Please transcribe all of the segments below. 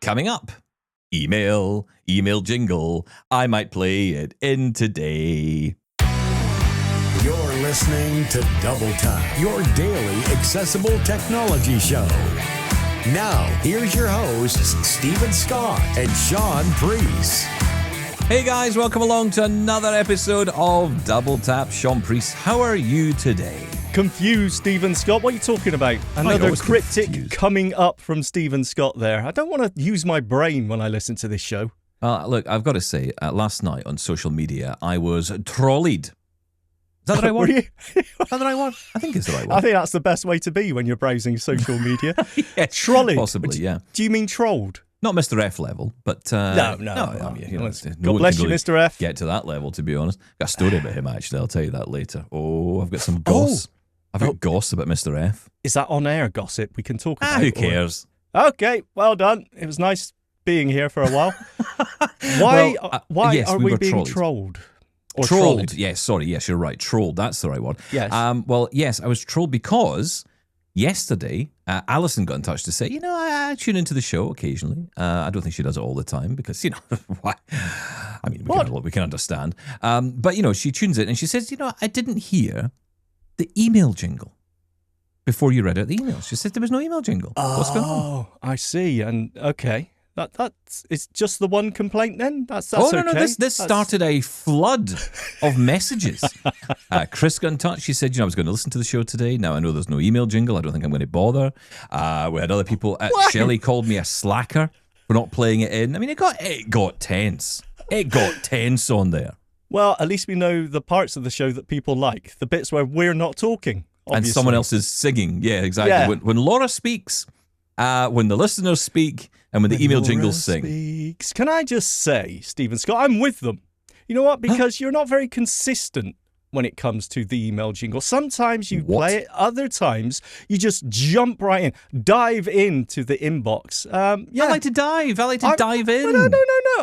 Coming up, email jingle. I might play it in today. You're listening to Double Tap, your daily accessible technology show. Now, here's your hosts, Stephen Scott and Shaun Preece. Hey guys, welcome along to another episode of Double Tap. Shaun Preece, how are you today? Confused, Stephen Scott. What are you talking about? Another cryptic confused. coming up from Stephen Scott there. I don't want to use my brain when I listen to this show. Look, I've got to say, last night on social media, I was trolleyed. Is that the right Were one? you? Is that the right one? I think it's the right one. I think that's the best way to be when you're browsing social media. Yeah, Trolleyed. possibly, yeah. Do you mean trolled? Not Mr. F level, but... No. I mean, you know, God bless you, Mr. F. Get to that level, to be honest. Got a story about him, actually. I'll tell you that later. Oh, I've got some goss. I've got goss about Mr. F. Is that on-air gossip we can talk about? Who cares? Okay, well done. It was nice being here for a while. Why yes, are we we were being trolled. trolled? Or Trolled. Yes, you're right. Trolled, that's the right one. Yes. Well, yes, I was trolled because yesterday, Alison got in touch to say, you know, I tune into the show occasionally. I don't think she does it all the time because, you know, why? I mean, we can understand. But, you know, she tunes in and she says, you know, I didn't hear the email jingle before you read out the email. She said there was no email jingle. What's going on? Oh, I see. And okay. That's it's just the one complaint then? That's No, okay. this started a flood of messages. Chris got in touch. She said, you know, I was going to listen to the show today. Now I know there's no email jingle. I don't think I'm going to bother. We had other people. Shelley called me a slacker for not playing it in. I mean, it got tense. It got tense on there. Well, at least we know the parts of the show that people like. The bits where we're not talking, obviously. And someone else is singing. Yeah, exactly. Yeah. When Laura speaks, when the listeners speak, and when the email jingles sing. Speaks. Can I just say, Stephen Scott, I'm with them. You know what? Because you're not very consistent when it comes to the email jingle. Sometimes you play it, other times you just jump right in, dive into the inbox. I like to dive. I like to dive in. No.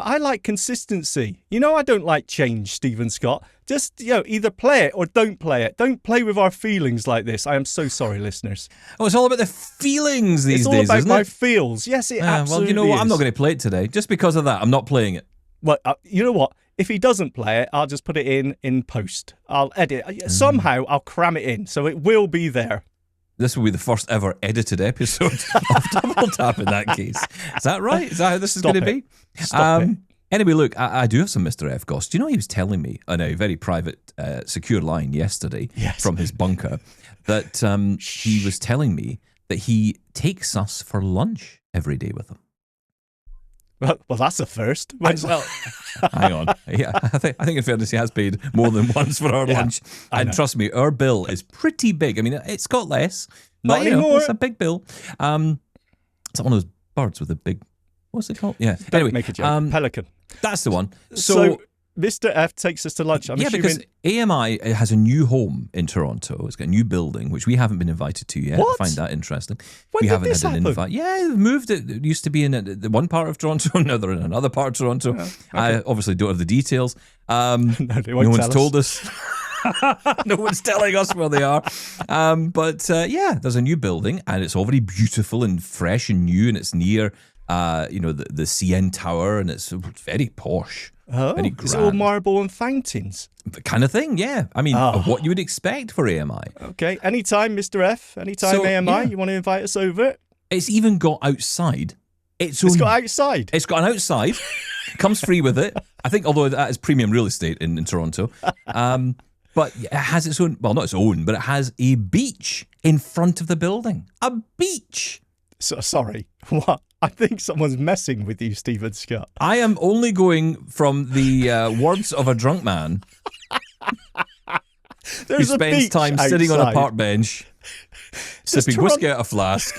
I like consistency. You know, I don't like change, Stephen Scott. Just, you know, either play it or don't play it. Don't play with our feelings like this. I am so sorry, listeners. Oh, it's all about the feelings these days, It's all about isn't my it? feels. Yes, it absolutely well, you know what? is. I'm not going to play it today. Just because of that, I'm not playing it. Well, you know what? If he doesn't play it, I'll just put it in post. I'll edit. Somehow, I'll cram it in, so it will be there. This will be the first ever edited episode of Double Tap in that case. Is that right? Is that how this is going to be? Stop it. Anyway, look, I do have some Mr. F goss. Do you know he was telling me on a very private, secure line yesterday from his bunker that he was telling me that he takes us for lunch every day with him. Well, that's a first. Well, hang on. Yeah, I think in fairness, he has paid more than once for our lunch. And trust me, our bill is pretty big. I mean, it's got less. Not but, anymore. It's a big bill. It's like one of those birds with a big... What's it called? Yeah. Don't anyway, make a joke. Pelican. That's the one. So Mr. F takes us to lunch. I'm assuming... because AMI has a new home in Toronto. It's got a new building, which we haven't been invited to yet. What? I find that interesting. When we did haven't this had an happen? invite. Yeah, they've moved it. It used to be in the one part of Toronto. Now they're in another part of Toronto. Okay. I obviously don't have the details. No, they won't no one's tell told us. No one's telling us where they are. But there's a new building, and it's all very beautiful and fresh and new, and it's near the CN Tower, and it's very posh. Oh, very grand. it's all marble and fountains. Kind of thing, yeah. I mean, what you would expect for AMI. Okay, anytime, Mr. F, anytime AMI, you want to invite us over? It's even got outside. It's got outside. It's got an outside. Comes free with it. I think, although that is premium real estate in Toronto. But it has its own, well, not its own, but it has a beach in front of the building. A beach. Sorry, what? I think someone's messing with you, Stephen Scott. I am only going from the words of a drunk man who spends time sitting on a park bench, sipping whiskey out of a flask,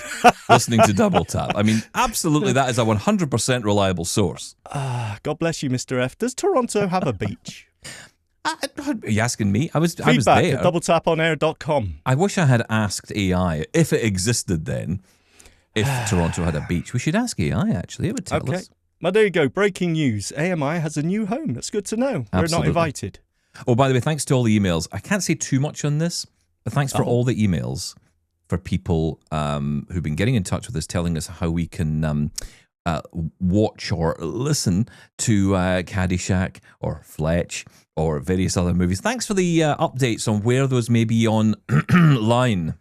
listening to Double Tap. I mean, absolutely, that is a 100% reliable source. God bless you, Mr. F. Does Toronto have a beach? Are you asking me? I was there. Feedback at doubletaponair.com. I wish I had asked AI if it existed then. If Toronto had a beach, we should ask AI, actually. It would tell us. Well, there you go. Breaking news. AMI has a new home. That's good to know. Absolutely. We're not invited. Oh, by the way, thanks to all the emails. I can't say too much on this, but thanks for all the emails for people who've been getting in touch with us, telling us how we can watch or listen to Caddyshack or Fletch or various other movies. Thanks for the updates on where those may be online.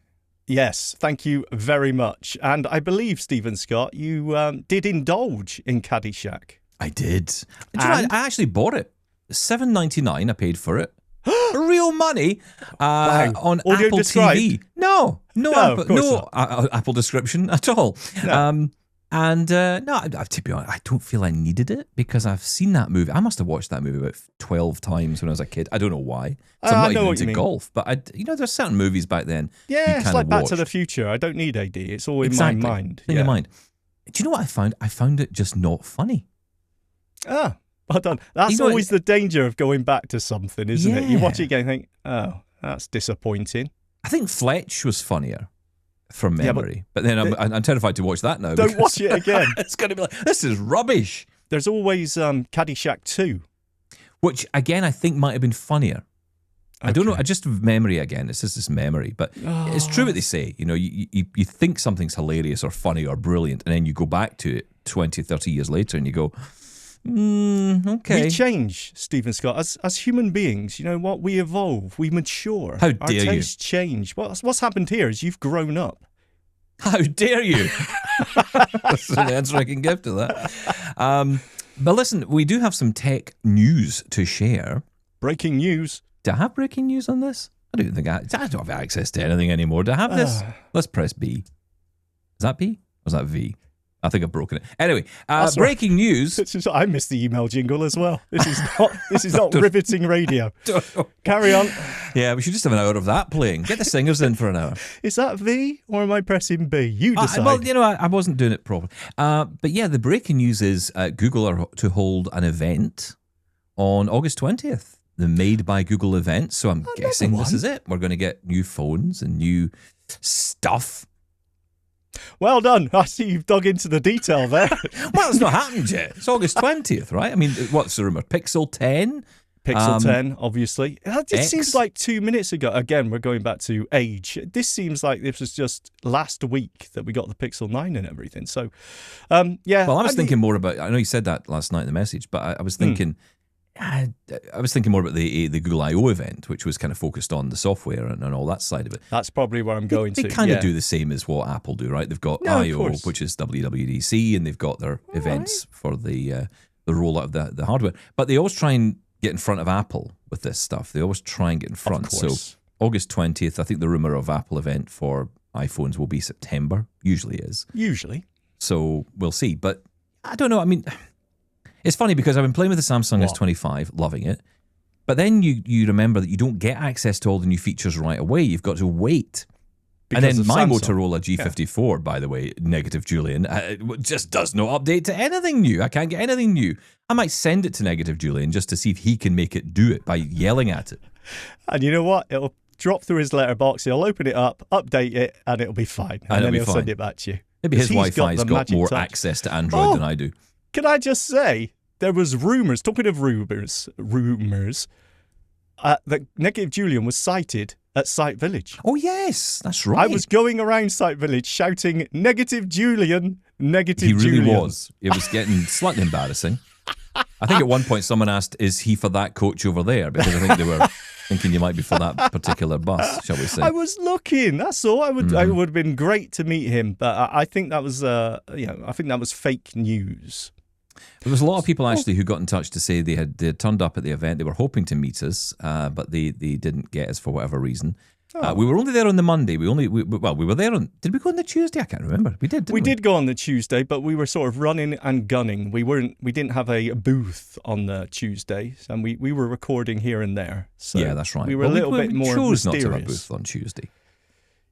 Yes, thank you very much. And I believe, Stephen Scott, you did indulge in Caddyshack. I did. Do you know, I actually bought it. $7.99 I paid for it. Real money on Audio Apple described? TV. No Apple description at all. No. To be honest, I don't feel I needed it because I've seen that movie. I must have watched that movie about 12 times when I was a kid. I don't know why. So I'm not even into golf, but there's certain movies back then. Yeah, it's like Back to the Future. I don't need AD. It's all in my mind. In your mind. Do you know what I found? I found it just not funny. Ah, well done. That's always the danger of going back to something, isn't it? You watch it again and think, oh, that's disappointing. I think Fletch was funnier from memory, but then I'm terrified to watch that now. Don't watch it again. It's going to be like, this is rubbish. There's always Caddyshack 2. Which, again, I think might have been funnier. Okay. I don't know. I just memory again. It's just this memory. But it's true what they say. You think something's hilarious or funny or brilliant, and then you go back to it 20, 30 years later and you go, okay. We change, Stephen Scott. As human beings, you know what? We evolve. We mature. How dare you? Our tastes change. What's happened here is you've grown up. How dare you? That's the answer I can give to that. But listen, we do have some tech news to share. Breaking news. Do I have breaking news on this? I don't think I don't have access to anything anymore. Do I have this? Let's press B. Is that B? Or is that V? I think I've broken it. Anyway, breaking news. I missed the email jingle as well. This is not riveting radio. Carry on. Yeah, we should just have an hour of that playing. Get the singers in for an hour. Is that V or am I pressing B? You decide. I wasn't doing it properly. But yeah, the breaking news is Google are to hold an event on August 20th. The Made by Google event. So I'm guessing this is it. We're going to get new phones and new stuff. Well done. I see you've dug into the detail there. Well, it's not happened yet. It's August 20th, right? I mean, what's the rumour? Pixel 10? Pixel 10, obviously. It seems like 2 minutes ago. Again, we're going back to age. This seems like this was just last week that we got the Pixel 9 and everything. So, yeah. Well, I was thinking more about, I know you said that last night in the message, but I was thinking... I was thinking more about the Google I/O event, which was kind of focused on the software and all that side of it. That's probably where I'm going to. They kind of do the same as what Apple do, right? They've got I/O, which is WWDC, and they've got their events for the rollout of the hardware. But they always try and get in front of Apple with this stuff. They always try and get in front. So August 20th, I think the rumor of Apple event for iPhones will be September. Usually is. Usually. So we'll see. But I don't know. I mean... It's funny because I've been playing with the Samsung S25, loving it. But then you remember that you don't get access to all the new features right away. You've got to wait. Because and then my Motorola G54, by the way, negative Julian, just does no update to anything new. I can't get anything new. I might send it to negative Julian just to see if he can make it do it by yelling at it. And you know what? It'll drop through his letterbox. He'll open it up, update it, and it'll be fine. And then he'll send it back to you. Maybe his Wi-Fi's got more access to Android than I do. Can I just say, there was rumours, talking of rumours, that Negative Julian was sighted at Sight Village. Oh, yes, that's right. I was going around Sight Village shouting, Negative Julian, Negative Julian. He really was. It was getting slightly embarrassing. I think at one point someone asked, is he for that coach over there? Because I think they were thinking you might be for that particular bus, shall we say. I was looking, that's all. It would have been great to meet him, but I think that was, I think that was fake news. There was a lot of people actually who got in touch to say they had turned up at the event. They were hoping to meet us, but they didn't get us for whatever reason. We were only there on the Monday. We were there on. Did we go on the Tuesday? I can't remember. We did. We did go on the Tuesday, but we were sort of running and gunning. We didn't have a booth on the Tuesday, and we were recording here and there. So yeah, that's right. We were a little bit more mysterious. Not to have a booth on Tuesday.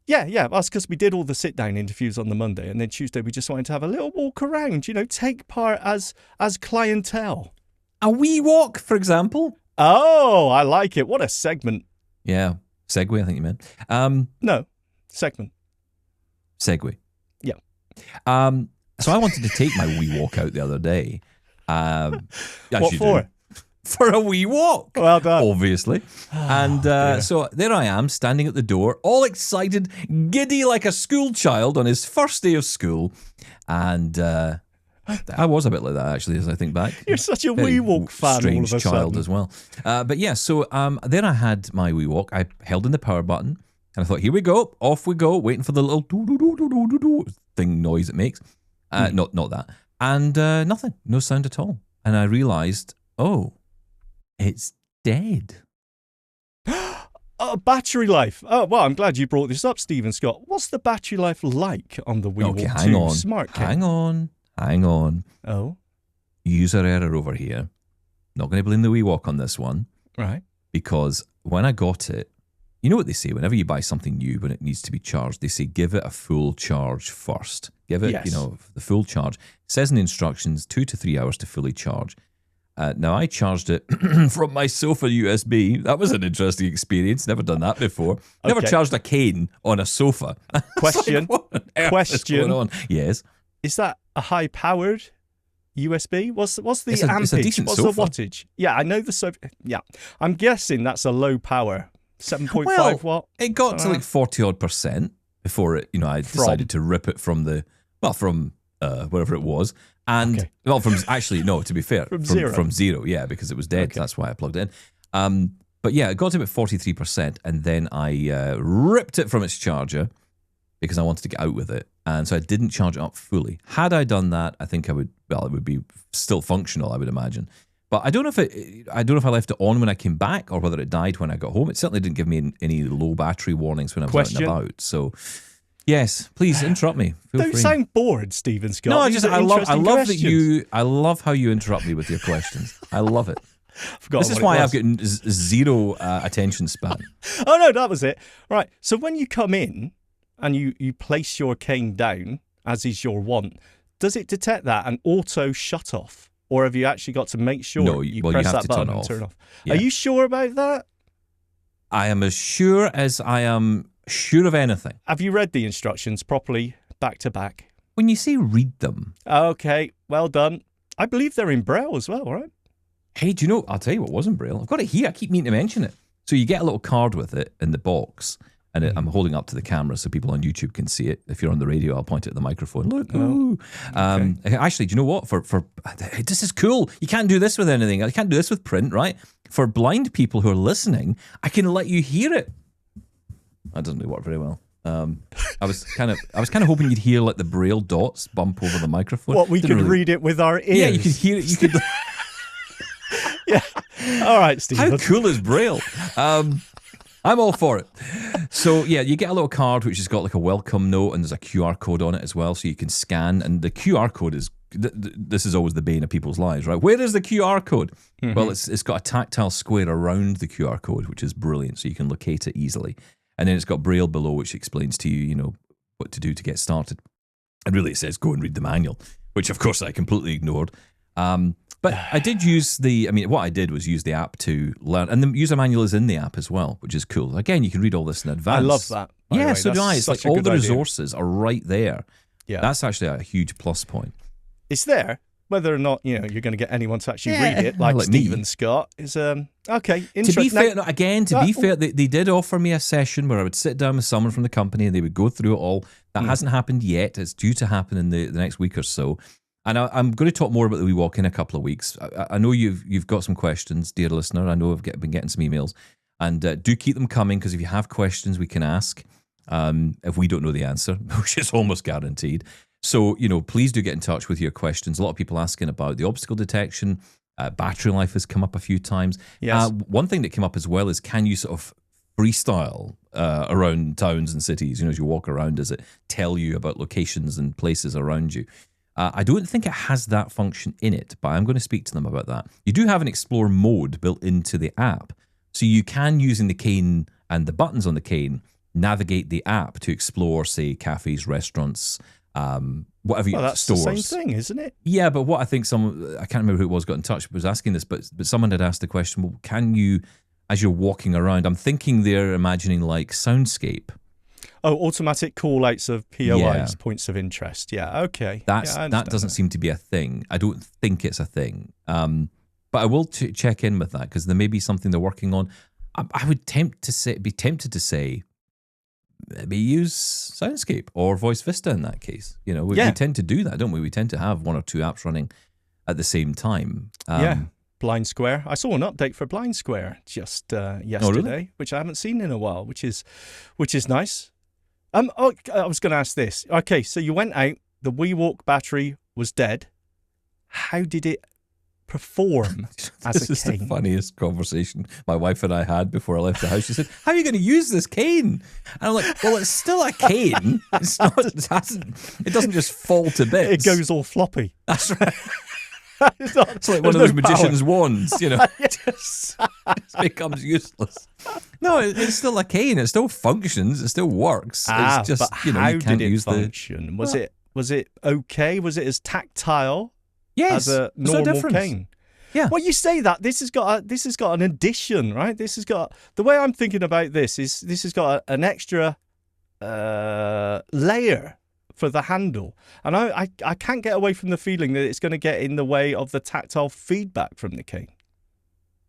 Yeah, that's because we did all the sit-down interviews on the Monday, and then Tuesday we just wanted to have a little walk around, take part as clientele. A WeWalk, for example. Oh, I like it. What a segment. Yeah, segue, I think you meant. No, segment. Segue. Yeah. So I wanted to take my WeWalk out the other day. What for? For a wee walk. Well done. Obviously. And so there I am, standing at the door, all excited, giddy like a school child on his first day of school. And I was a bit like that, actually, as I think back. You're such a Very WeWalk fan, strange all of a child sudden. as well. But yeah, so then I had my WeWalk. I held in the power button, and I thought, here we go, off we go, waiting for the little doo-doo-doo-doo-doo-doo thing noise it makes. Not that. And nothing, no sound at all. And I realised, oh, it's dead. Battery life. Oh, well, I'm glad you brought this up, Stephen Scott. What's the battery life like on the WeWalk 2 Smart Kit? Hang on. Oh? User error over here. Not going to blame the WeWalk on this one. Right. Because when I got it, you know what they say, whenever you buy something new, when it needs to be charged, they say give it a full charge first. Give it, the full charge. It says in the instructions 2 to 3 hours to fully charge. Now, I charged it from my sofa USB. That was an interesting experience. Never done that before. Never charged a cane on a sofa. Question. Like, what on earth is going on? Yes. Is that a high-powered USB? What's the ampage? It's a decent What's sofa. the wattage? Yeah, I know the sofa. Yeah. I'm guessing that's a low power. 7.5 watt? It got to like 40-odd% before it, I decided to rip it from wherever it was. And, to be fair, from zero, yeah, because it was dead. Okay. That's why I plugged it in. But yeah, it got to about 43%, and then I ripped it from its charger because I wanted to get out with it. And so I didn't charge it up fully. Had I done that, I think it would be still functional, I would imagine. But I don't know if I left it on when I came back or whether it died when I got home. It certainly didn't give me any low battery warnings when I was out and about. So, yes, please interrupt me. Feel Don't free. Sound bored, Stephen Scott. No, I love how you interrupt me with your questions. I love it. This is why I've got zero attention span. Oh no, that was it. Right. So when you come in and you place your cane down, as is your wont, does it detect that and auto shut off? Or have you actually got to make sure you press that button and turn off? Yeah. Are you sure about that? I am as sure as I am sure of anything. Have you read the instructions properly, back to back? When you say read them. Okay, well done. I believe they're in Braille as well, right? Hey, do you know, I'll tell you what was in Braille. I've got it here. I keep meaning to mention it. So you get a little card with it in the box. And I'm holding up to the camera so people on YouTube can see it. If you're on the radio, I'll point it at the microphone. Look, actually, do you know what? For this is cool. You can't do this with anything. I can't do this with print, right? For blind people who are listening, I can let you hear it. That doesn't really work very well. I was kind of hoping you'd hear like the Braille dots bump over the microphone. What, we could read it with our ears? Yeah, you could hear it. You could. Yeah. All right, Steve. How cool is Braille? I'm all for it. So, yeah, you get a little card which has got like a welcome note and there's a QR code on it as well, so you can scan. And the QR code is, this is always the bane of people's lives, right? Where is the QR code? Mm-hmm. Well, it's got a tactile square around the QR code, which is brilliant, so you can locate it easily. And then it's got Braille below, which explains to you, what to do to get started. And really it says go and read the manual, which of course I completely ignored. But I did what I did was use the app to learn, and the user manual is in the app as well, which is cool. Again, you can read all this in advance. I love that. Yeah, so do I. It's like all the resources are right there. Yeah. That's actually a huge plus point. It's there. Whether or not, you're going to get anyone to actually read it, like Stephen Scott, is, okay, interesting. To be fair, they did offer me a session where I would sit down with someone from the company and they would go through it all. That hasn't happened yet. It's due to happen in the next week or so. And I'm going to talk more about the WeWalk in a couple of weeks. I know you've got some questions, dear listener. I know I've been getting some emails. And do keep them coming, because if you have questions, we can ask if we don't know the answer, which is almost guaranteed. So, please do get in touch with your questions. A lot of people asking about the obstacle detection. Battery life has come up a few times. Yes. One thing that came up as well is, can you sort of freestyle around towns and cities? As you walk around, does it tell you about locations and places around you? I don't think it has that function in it, but I'm going to speak to them about that. You do have an explore mode built into the app. So you can, using the cane and the buttons on the cane, navigate the app to explore, say, cafes, restaurants, whatever that's stores. The same thing, isn't it? Yeah, but what I think I can't remember who it was got in touch, was asking this, but someone had asked the question, well, can you, as you're walking around, I'm thinking they're imagining like soundscape. Oh, automatic call-outs of POIs, points of interest. Yeah, okay. That doesn't seem to be a thing. I don't think it's a thing. But I will check in with that, because there may be something they're working on. I would be tempted to say, maybe use Soundscape or Voice Vista in that case. You know, we tend to do that, don't we? We tend to have one or two apps running at the same time. Blind Square. I saw an update for Blind Square just yesterday, which I haven't seen in a while, which is nice. I was going to ask this. Okay, so you went out, the WeWalk battery was dead. How did it perform as a cane? This is the funniest conversation my wife and I had before I left the house. She said, "How are you going to use this cane?" And I'm like, "Well, it's still a cane. It's not. It doesn't just fall to bits. It goes all floppy." That's right. It's like one of those magician's wands, you know. It becomes useless. No, it's still a cane. It still functions. It still works. It's just, but you know, how you can't did it use function? Was it okay? Was it as tactile as a normal cane? Yeah. Well, you say that this has got an addition, right? This has got, the way I'm thinking about this is this has got an extra layer for the handle, and I can't get away from the feeling that it's going to get in the way of the tactile feedback from the cane.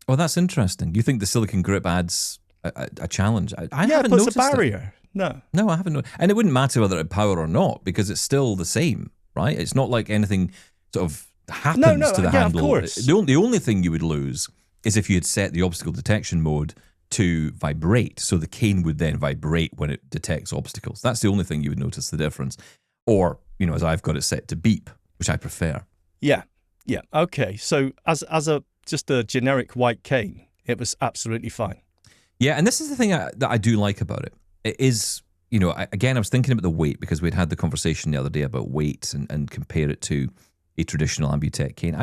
Well, that's interesting. You think the silicon grip adds a challenge? I haven't puts noticed a barrier. No, I haven't. And it wouldn't matter whether it had power or not, because it's still the same, right? It's not like anything sort of happens to the handle. Of course. The only thing you would lose is if you had set the obstacle detection mode to vibrate, so the cane would then vibrate when it detects obstacles. That's the only thing you would notice the difference. Or, you know, as I've got it set to beep, which I prefer. Yeah. Okay. So as just a generic white cane, it was absolutely fine. Yeah, and this is the thing that I do like about it. It is, you know, again, I was thinking about the weight, because we'd had the conversation the other day about weight and compare it to a traditional Ambutech cane.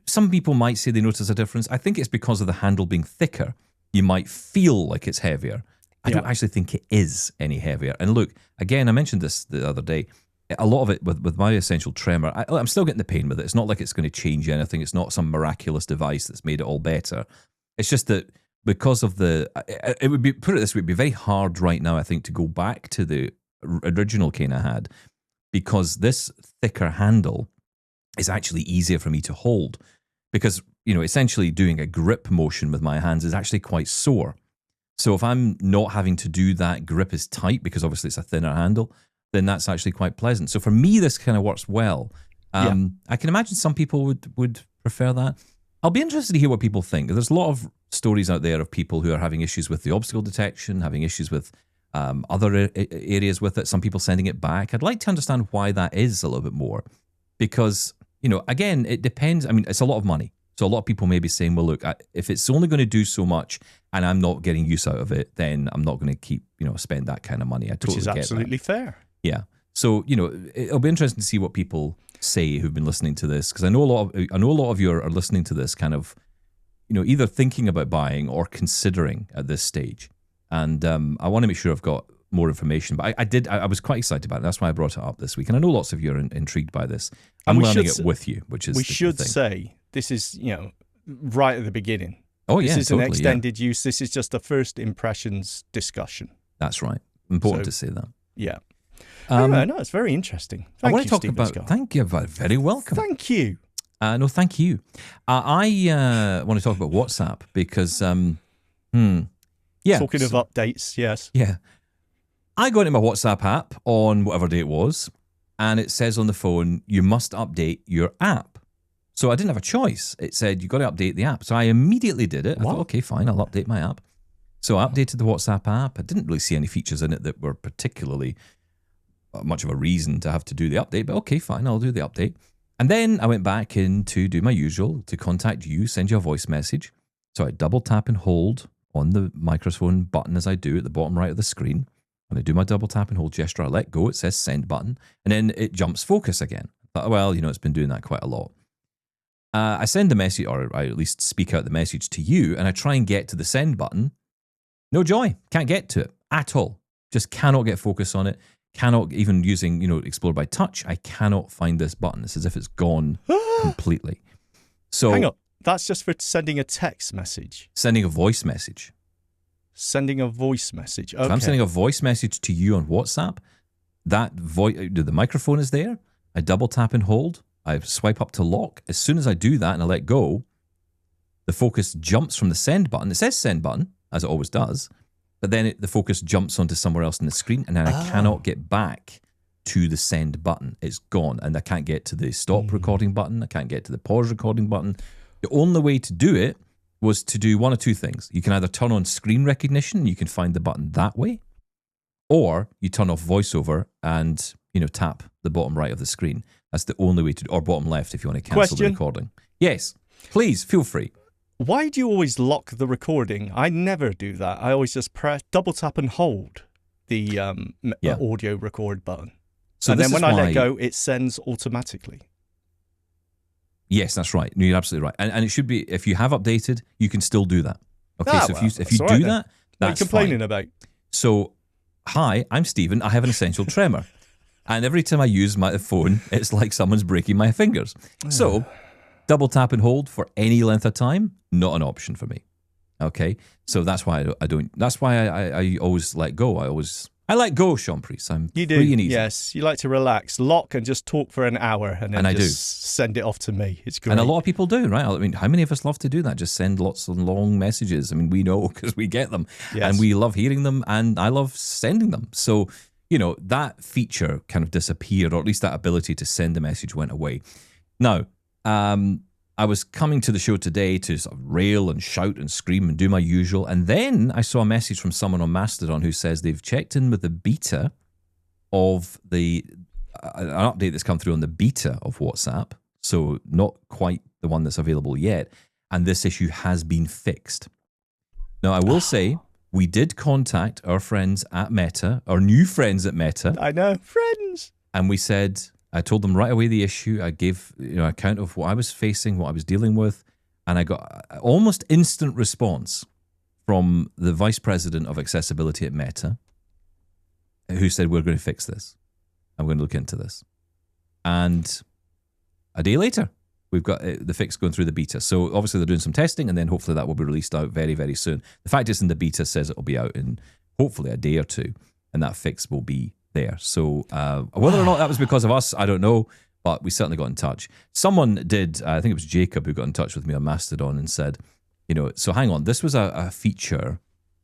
Some people might say they notice a difference. I think it's because of the handle being thicker. You might feel like it's heavier. I don't actually think it is any heavier. And look, again, I mentioned this the other day. A lot of it with my Essential Tremor, I'm still getting the pain with it. It's not like it's going to change anything. It's not some miraculous device that's made it all better. It's just that because of it would be, put it this way, it'd be very hard right now, I think, to go back to the original cane I had, because this thicker handle is actually easier for me to hold, because, you know, essentially doing a grip motion with my hands is actually quite sore. So if I'm not having to do that grip as tight, because obviously it's a thinner handle, then that's actually quite pleasant. So for me, this kind of works well. I can imagine some people would prefer that. I'll be interested to hear what people think. There's a lot of stories out there of people who are having issues with the obstacle detection, having issues with other areas with it, some people sending it back. I'd like to understand why that is a little bit more, because, you know, again, it depends. I mean, it's a lot of money. So a lot of people may be saying, well, look, if it's only going to do so much and I'm not getting use out of it, then I'm not going to spend that kind of money. I totally get that. Which is absolutely fair. Yeah. So, you know, it'll be interesting to see what people say who've been listening to this, because I know a lot of you are listening to this kind of, you know, either thinking about buying or considering at this stage. And I want to make sure I've got more information. But I was quite excited about it. That's why I brought it up this week. And I know lots of you are intrigued by this. I'm learning it with you, which is we should say this is, you know, right at the beginning. Oh, yeah, this is an extended use. This is just a first impressions discussion. That's right. Important to say that. Yeah. No, it's very interesting. Thank you, talk Stephen about. Scott. Thank you. Very welcome. Thank you. No, thank you. I want to talk about WhatsApp because, Talking of updates, yes. Yeah. I got into my WhatsApp app on whatever day it was, and it says on the phone, you must update your app. So I didn't have a choice. It said, you got to update the app. So I immediately did it. I thought, okay, fine, I'll update my app. So I updated the WhatsApp app. I didn't really see any features in it that were particularly much of a reason to have to do the update, but okay, fine, I'll do the update. And then I went back in to do my usual, to contact you, send you a voice message. So I double tap and hold on the microphone button as I do at the bottom right of the screen. When I do my double tap and hold gesture, I let go, it says send button, and then it jumps focus again. I thought, well, you know, it's been doing that quite a lot. I send the message, or I at least speak out the message to you, and I try and get to the send button. No joy, can't get to it at all. Just cannot get focus on it. Cannot, even using, you know, Explore by Touch, I cannot find this button. It's as if it's gone completely. So hang on, that's just for sending a text message. Sending a voice message. Sending a voice message. Okay. If I'm sending a voice message to you on WhatsApp, that the microphone is there. I double tap and hold. I swipe up to lock. As soon as I do that and I let go, the focus jumps from the send button. It says send button, as it always does. but then the focus jumps onto somewhere else on the screen, and then I cannot get back to the send button. It's gone, and I can't get to the stop recording button. I can't get to the pause recording button. The only way to do it was to do one of two things. You can either turn on screen recognition, you can find the button that way, or you turn off voiceover and tap the bottom right of the screen. That's the only way to, or bottom left if you want to cancel the recording. Yes, please feel free. Why do you always lock the recording? I never do that. I always just press double tap and hold the audio record button. So and then when I let go, it sends automatically. Yes, that's right. No, you're absolutely right. And it should be, if you have updated, you can still do that. Okay, so if you do that, that's what are you complaining fine. About? So, hi, I'm Stephen. I have an essential tremor. And every time I use my phone, it's like someone's breaking my fingers. So, double tap and hold for any length of time, not an option for me. Okay? So that's why I don't, that's why I always let go. I let go, Shaun Preece. You do, free and easy. Yes. You like to relax, lock, and just talk for an hour, and then send it off to me. It's great. And a lot of people do, right? I mean, how many of us love to do that? Just send lots of long messages. I mean, we know because we get them, and we love hearing them, and I love sending them. So, that feature kind of disappeared, or at least that ability to send a message went away. Now, I was coming to the show today to sort of rail and shout and scream and do my usual. And then I saw a message from someone on Mastodon who says they've checked in with the beta of an update that's come through on the beta of WhatsApp. So not quite the one that's available yet. And this issue has been fixed. Now, I will say we did contact our friends at Meta, our new friends at Meta. I know, friends. And we said, I told them right away the issue. I gave account of what I was facing, what I was dealing with, and I got almost instant response from the vice president of accessibility at Meta, who said, we're going to fix this. I'm going to look into this. And a day later, we've got the fix going through the beta. So obviously they're doing some testing, and then hopefully that will be released out very, very soon. The fact it's in the beta says it will be out in hopefully a day or two, and that fix will be there. So whether or not that was because of us, I don't know, but we certainly got in touch. Someone did, I think it was Jacob who got in touch with me on Mastodon and said, so hang on, this was a feature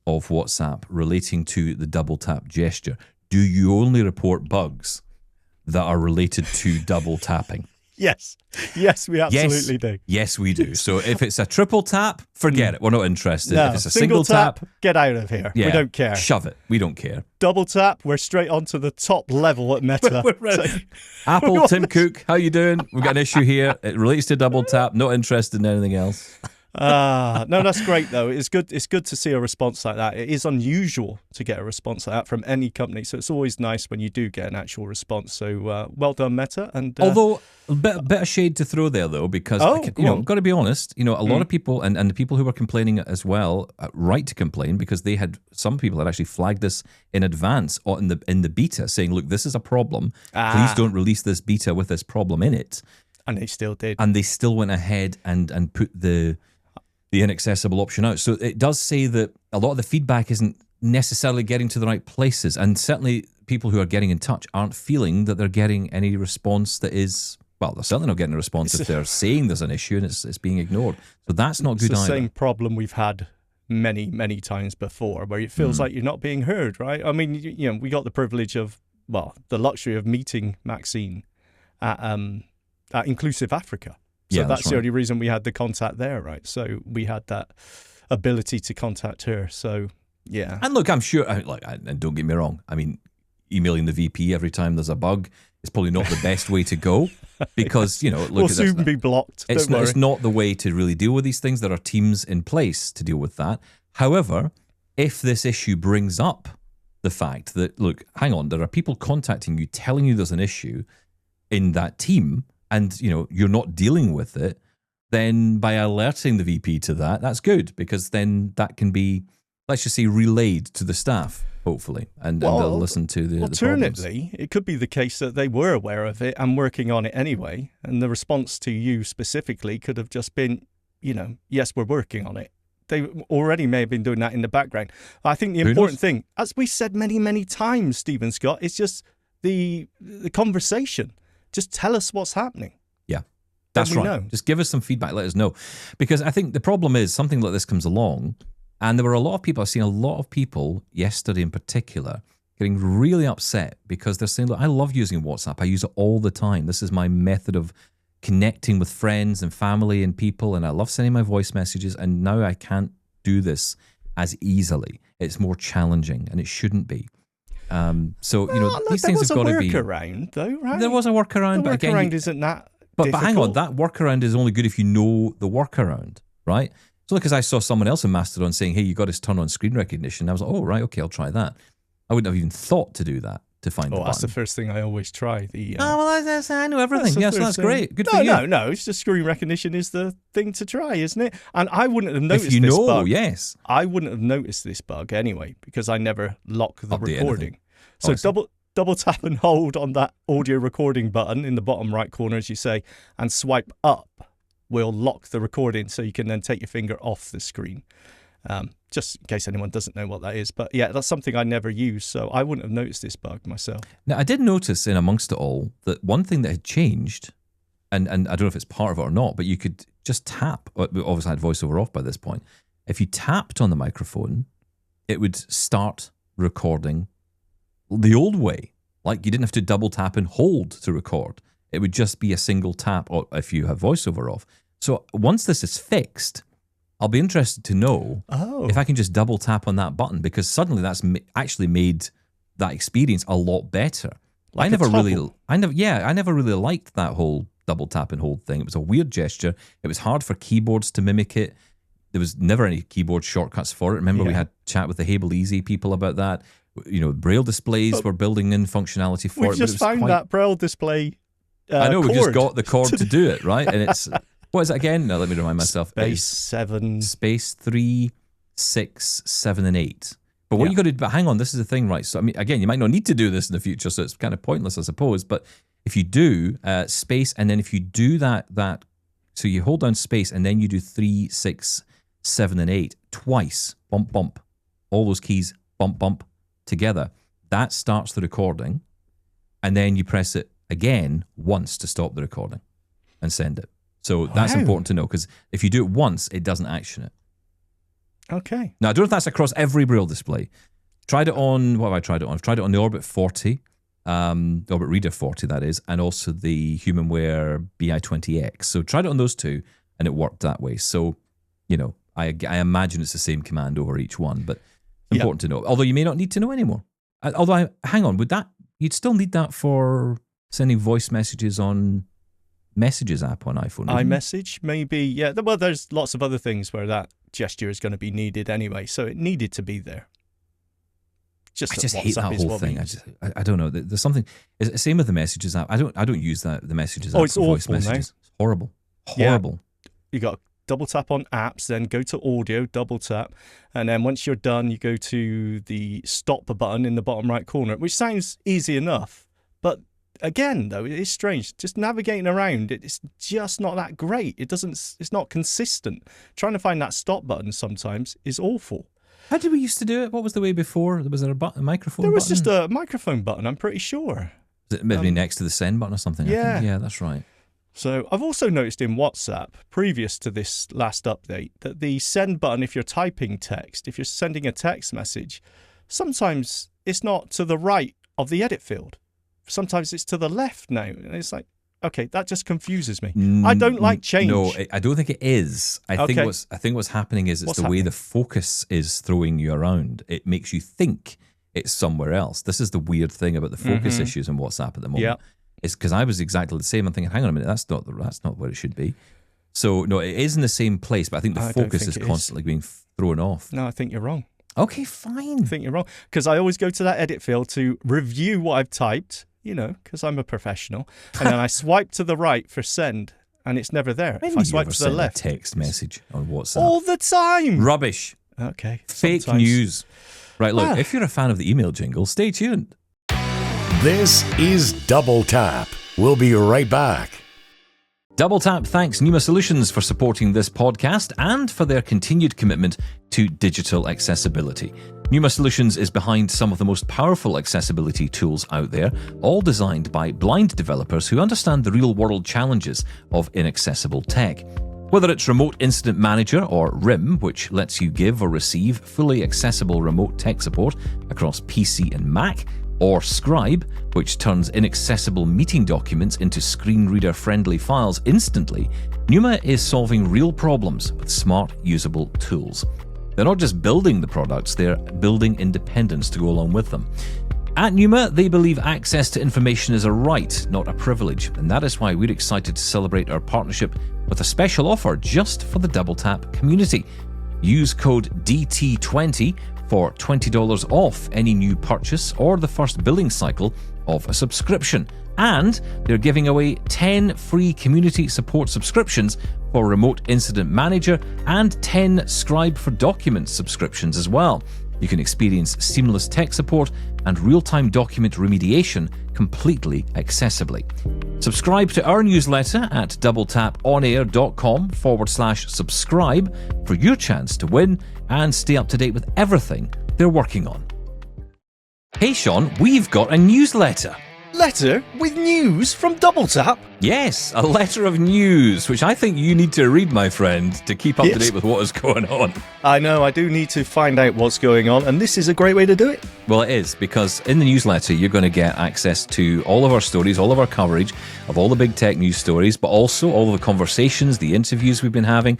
of WhatsApp relating to the double tap gesture. Do you only report bugs that are related to double tapping? Yes, we absolutely do. Yes, we do. So if it's a triple tap, forget it. We're not interested. No, if it's a single tap, get out of here. We don't care. Shove it. We don't care. Double tap, we're straight onto the top level at Meta. Apple, Tim Cook, how you doing? We've got an issue here. It relates to double tap. Not interested in anything else. No, that's great though. It's good to see a response like that. It is unusual to get a response like that from any company, so it's always nice when you do get an actual response. So well done, Meta. And although a bit of shade to throw there though, because I've got to be honest, a lot of people and the people who were complaining as well, right to complain, because some people had actually flagged this in advance or in the beta, saying, look, this is a problem. Please don't release this beta with this problem in it. And they still did. And they still went ahead and put the inaccessible option out. So it does say that a lot of the feedback isn't necessarily getting to the right places, and certainly people who are getting in touch aren't feeling that they're getting any response that is, well, they're certainly not getting a response if they're saying there's an issue and it's being ignored. So that's not good either. It's the same problem we've had many, many times before, where it feels like you're not being heard, right? I mean, we got the privilege of, the luxury of meeting Maxine at Inclusive Africa. So that's the only reason we had the contact there, right? So we had that ability to contact her. So, yeah. And look, I'm sure, and don't get me wrong, I mean, emailing the VP every time there's a bug is probably not the best way to go, because, look, we'll soon be blocked. It's not the way to really deal with these things. There are teams in place to deal with that. However, if this issue brings up the fact that, look, hang on, there are people contacting you, telling you there's an issue in that team, and you're not dealing with it, then by alerting the VP to that, that's good, because then that can be, let's just say, relayed to the staff, hopefully, and they'll listen to the alternatively, it could be the case that they were aware of it and working on it anyway, and the response to you specifically could have just been, yes, we're working on it. They already may have been doing that in the background. I think the important thing, as we said many, many times, Stephen Scott, is just the conversation. Just tell us what's happening. Yeah, that's right. Just give us some feedback. Let us know. Because I think the problem is something like this comes along And there were a lot of people, I've seen a lot of people yesterday in particular getting really upset because they're saying, look, I love using WhatsApp. I use it all the time. This is my method of connecting with friends and family and people, and I love sending my voice messages, and now I can't do as easily. It's more challenging, and it shouldn't be. So, these things have got to be... There was a workaround, though, right? There was a workaround, the but again... workaround isn't that But difficult. hang on, that workaround is only good if you know the workaround, right? So because I saw someone else in Mastodon saying, hey, you got to turn on screen recognition. I was like, oh, right, okay, I'll try that. I wouldn't have even thought to do that, to find the button. That's the first thing I always try. I know everything. Yes, that's great. Good for you. No, it's just screen recognition is the thing to try, isn't it? And I wouldn't have noticed if you this know, bug. yes. I wouldn't have noticed this bug anyway because I never lock the Update recording. anything. So double tap and hold on that audio recording button in the bottom right corner, as you say, and swipe up will lock the recording so you can then take your finger off the screen. Just in case anyone doesn't know what that is. But yeah, that's something I never use, so I wouldn't have noticed this bug myself. Now, I did notice in amongst it all that one thing that had changed, and I don't know if it's part of it or not, but you could just tap. Obviously, I had voiceover off by this point. If you tapped on the microphone, it would start recording the old way. Like you didn't have to double tap and hold to record. It would just be a single tap, or if you have voiceover off. So once this is fixed, I'll be interested to know if I can just double tap on that button, because suddenly that's actually made that experience a lot better. Like I never really liked that whole double tap and hold thing. It was a weird gesture. It was hard for keyboards to mimic it. There was never any keyboard shortcuts for it. Remember, we had chat with the Hable Easy people about that. Braille displays were building in functionality for it. We've just found that Braille display. I know, we've just got the cord to do it, right? And it's, what is it again? Now, let me remind myself. Space 3, 6, 7, and 8. But what you got to do, but hang on, this is the thing, right? So, I mean, again, you might not need to do this in the future, so it's kind of pointless, I suppose. But if you do space, and then if you do that, so you hold down space, and then you do 3, 6, 7, and 8 twice, bump, bump, all those keys, bump, bump, together, that starts the recording, and then you press it again once to stop the recording and send it. So that's important to know, because if you do it once, it doesn't action it. Okay. Now, I don't know if that's across every Braille display. Tried it on, what have I tried it on? I've tried it on the Orbit 40, Orbit Reader 40, that is, and also the HumanWare BI20X. So tried it on those two, and it worked that way. So, I imagine it's the same command over each one, but important to know. Although you may not need to know anymore. Hang on, you'd still need that for sending voice messages on Messages app on iPhone. iMessage, maybe. Yeah, well, there's lots of other things where that gesture is going to be needed anyway, so it needed to be there. I just hate that whole thing. I don't know. There's something. It's the same with the Messages app. I don't use the Messages app it's for voice awful messages. now. It's horrible. Yeah. You got double tap on apps, then go to audio, double tap, and then once you're done, you go to the stop button in the bottom right corner, which sounds easy enough, but again, though, it is strange. Just navigating around, it's just not that great. It's not consistent. Trying to find that stop button sometimes is awful. How did we used to do it? What was the way before? Was there a microphone button? There was just a microphone button, I'm pretty sure. Was it maybe next to the send button or something? Yeah. I think? Yeah, that's right. So I've also noticed in WhatsApp, previous to this last update, that the send button, if you're typing text, if you're sending a text message, sometimes it's not to the right of the edit field. Sometimes it's to the left now. And it's like, okay, that just confuses me. I don't like change. No, I don't think it is. I think what's happening is it's the way the focus is throwing you around. It makes you think it's somewhere else. This is the weird thing about the focus issues in WhatsApp at the moment. Yeah. It's because I was exactly the same. I'm thinking, hang on a minute, that's not where it should be. So no, it is in the same place, but I think the focus is constantly being thrown off. No, I think you're wrong. Okay, fine. I think you're wrong. Because I always go to that edit field to review what I've typed, because I'm a professional. And then I swipe to the right for send, and it's never there. Maybe if I swipe to the left. A text message on WhatsApp. All the time. Rubbish. Okay. Fake news. Right, look, if you're a fan of the email jingle, stay tuned. This is Double Tap. We'll be right back. Double Tap thanks Pneuma Solutions for supporting this podcast and for their continued commitment to digital accessibility. Pneuma Solutions is behind some of the most powerful accessibility tools out there, all designed by blind developers who understand the real-world challenges of inaccessible tech. Whether it's Remote Incident Manager or RIM, which lets you give or receive fully accessible remote tech support across PC and Mac, or Scribe, which turns inaccessible meeting documents into screen reader-friendly files instantly, Pneuma is solving real problems with smart, usable tools. They're not just building the products, they're building independence to go along with them. At Pneuma, they believe access to information is a right, not a privilege, and that is why we're excited to celebrate our partnership with a special offer just for the Double Tap community. Use code DT20 for $20 off any new purchase or the first billing cycle of a subscription. And they're giving away 10 free community support subscriptions for Remote Incident Manager and 10 Scribe for Documents subscriptions as well. You can experience seamless tech support and real-time document remediation completely accessibly. Subscribe to our newsletter at doubletaponair.com/subscribe for your chance to win and stay up to date with everything they're working on. Hey Shaun, we've got a newsletter. Letter with news from Double Tap? Yes, a letter of news, which I think you need to read, my friend, to keep up to date with what is going on. I know, I do need to find out what's going on, and this is a great way to do it. Well, it is, because in the newsletter, you're going to get access to all of our stories, all of our coverage of all the big tech news stories, but also all of the conversations, the interviews we've been having,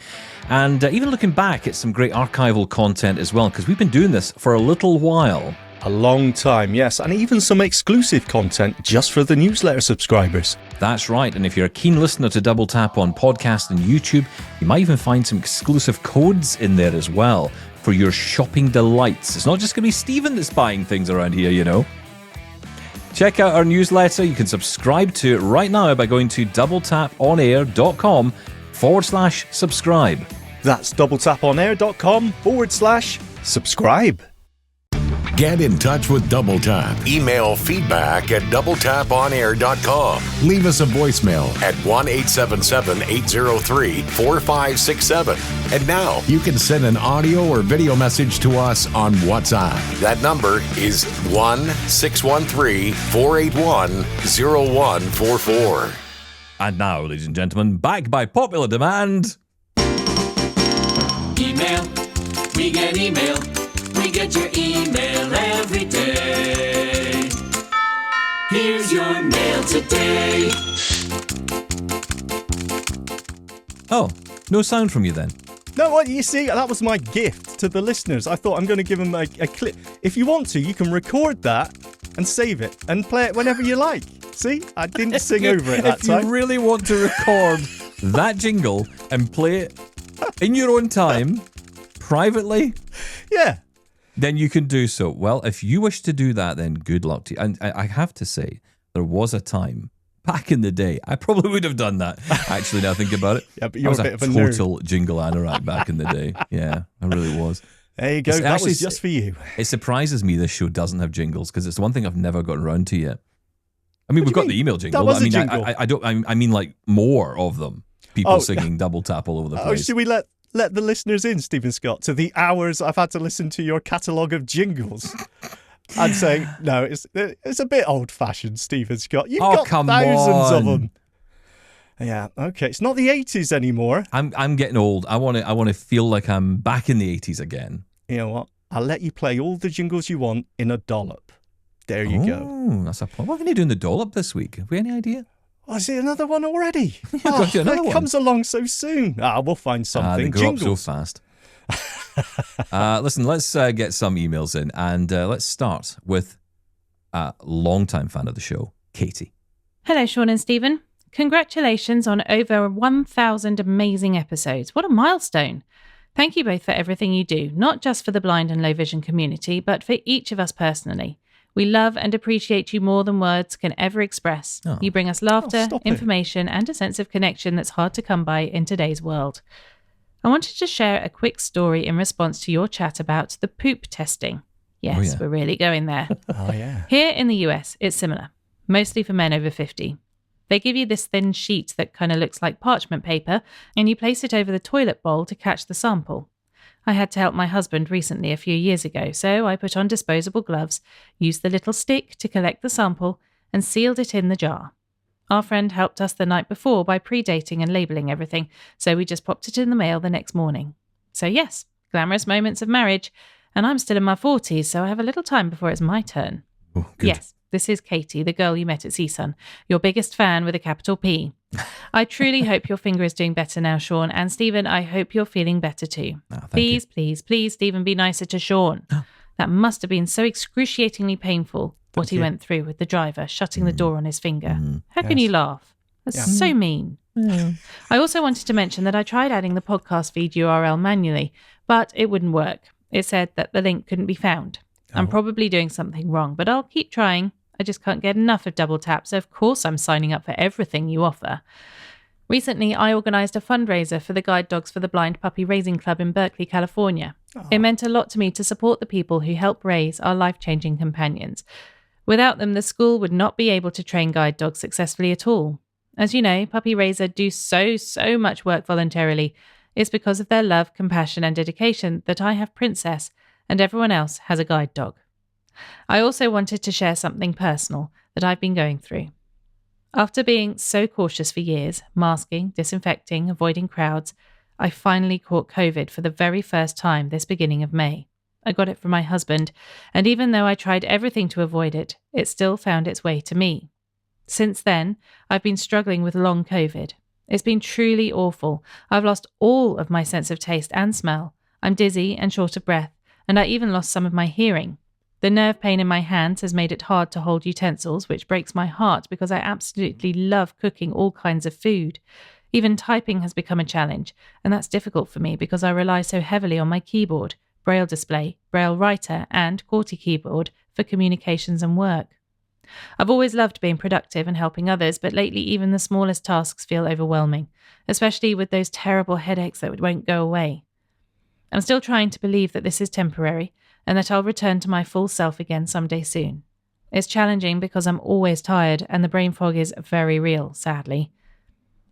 and even looking back at some great archival content as well, because we've been doing this for a little while. A long time, yes, and even some exclusive content just for the newsletter subscribers. That's right, and if you're a keen listener to Double Tap on podcast and YouTube, you might even find some exclusive codes in there as well for your shopping delights. It's not just going to be Stephen that's buying things around here, you know. Check out our newsletter. You can subscribe to it right now by going to doubletaponair.com/subscribe. That's doubletaponair.com/subscribe. Get in touch with Double Tap. Email feedback at doubletaponair.com. Leave us a voicemail at 1-877-803-4567. And now you can send an audio or video message to us on WhatsApp. That number is 1-613-481-0144. And now, ladies and gentlemen, back by popular demand. Email. We get email. We get your email every day. Here's your mail today. Oh, no sound from you then? No, what you see, that was my gift to the listeners. I thought I'm going to give them a clip. If you want to, you can record that and save it and play it whenever you like. See, I didn't sing over it that time. If you really want to record that jingle and play it in your own time, privately, yeah, then you can do so. Well, if you wish to do that, then good luck to you. And I have to say, there was a time back in the day, I probably would have done that. Actually, now I think about it. Yeah, but you're I was a bit of a total jingle anorak back in the day. Yeah, I really was. There you go. That was just for you. It surprises me this show doesn't have jingles because it's the one thing I've never gotten around to yet. I mean, we've got the email jingle. That was I mean, a jingle. I mean, like more of them. People singing Double Tap all over the place. Should we let the listeners in, Stephen Scott, to the hours I've had to listen to your catalogue of jingles? And saying, no, it's a bit old-fashioned, Stephen Scott. You've got thousands of them. Yeah, okay. It's not the 80s anymore. I'm getting old. I want to feel like I'm back in the 80s again. You know what? I'll let you play all the jingles you want in a dollop. There you go. That's a plan. What are you doing the dollop this week? Have we any idea? Oh, is it another one already? Another one. It comes along so soon. We'll find something. They grow up so fast. Listen, let's get some emails in, and let's start with a long-time fan of the show, Katie. Hello, Shaun and Stephen. Congratulations on over 1,000 amazing episodes. What a milestone. Thank you both for everything you do, not just for the blind and low vision community, but for each of us personally. We love and appreciate you more than words can ever express. Oh. You bring us laughter, information, and a sense of connection that's hard to come by in today's world. I wanted to share a quick story in response to your chat about the poop testing. Yes, We're really going there. Oh, yeah. Here in the US, it's similar, mostly for men over 50. They give you this thin sheet that kind of looks like parchment paper, and you place it over the toilet bowl to catch the sample. I had to help my husband recently a few years ago, so I put on disposable gloves, used the little stick to collect the sample, and sealed it in the jar. Our friend helped us the night before by predating and labelling everything, so we just popped it in the mail the next morning. So yes, glamorous moments of marriage, and I'm still in my 40s, so I have a little time before it's my turn. Oh, good. Yes, this is Katie, the girl you met at CSUN, your biggest fan with a capital P. I truly hope your finger is doing better now, Shaun, and Stephen, I hope you're feeling better too. Please, Stephen, be nicer to Shaun. That must have been so excruciatingly painful, what he went through with the driver shutting the door on his finger. How can you laugh? That's so mean. I also wanted to mention that I tried adding the podcast feed URL manually, but it wouldn't work. It said that the link couldn't be found. I'm probably doing something wrong, but I'll keep trying. I just can't get enough of Double Tap, so of course I'm signing up for everything you offer. Recently, I organised a fundraiser for the Guide Dogs for the Blind Puppy Raising Club in Berkeley, California. It meant a lot to me to support the people who help raise our life-changing companions. Without them, the school would not be able to train guide dogs successfully at all. As you know, Puppy Raiser do so much work voluntarily. It's because of their love, compassion and dedication that I have Princess and everyone else has a guide dog. I also wanted to share something personal that I've been going through. After being so cautious for years, masking, disinfecting, avoiding crowds, I finally caught COVID for the very first time this beginning of May. I got it from my husband, and even though I tried everything to avoid it, it still found its way to me. Since then, I've been struggling with long COVID. It's been truly awful. I've lost all of my sense of taste and smell. I'm dizzy and short of breath, and I even lost some of my hearing. The nerve pain in my hands has made it hard to hold utensils, which breaks my heart because I absolutely love cooking all kinds of food. Even typing has become a challenge, and that's difficult for me because I rely so heavily on my keyboard, Braille display, Braille writer, and QWERTY keyboard for communications and work. I've always loved being productive and helping others, but lately even the smallest tasks feel overwhelming, especially with those terrible headaches that won't go away. I'm still trying to believe that this is temporary and that I'll return to my full self again someday soon. It's challenging because I'm always tired and the brain fog is very real, sadly.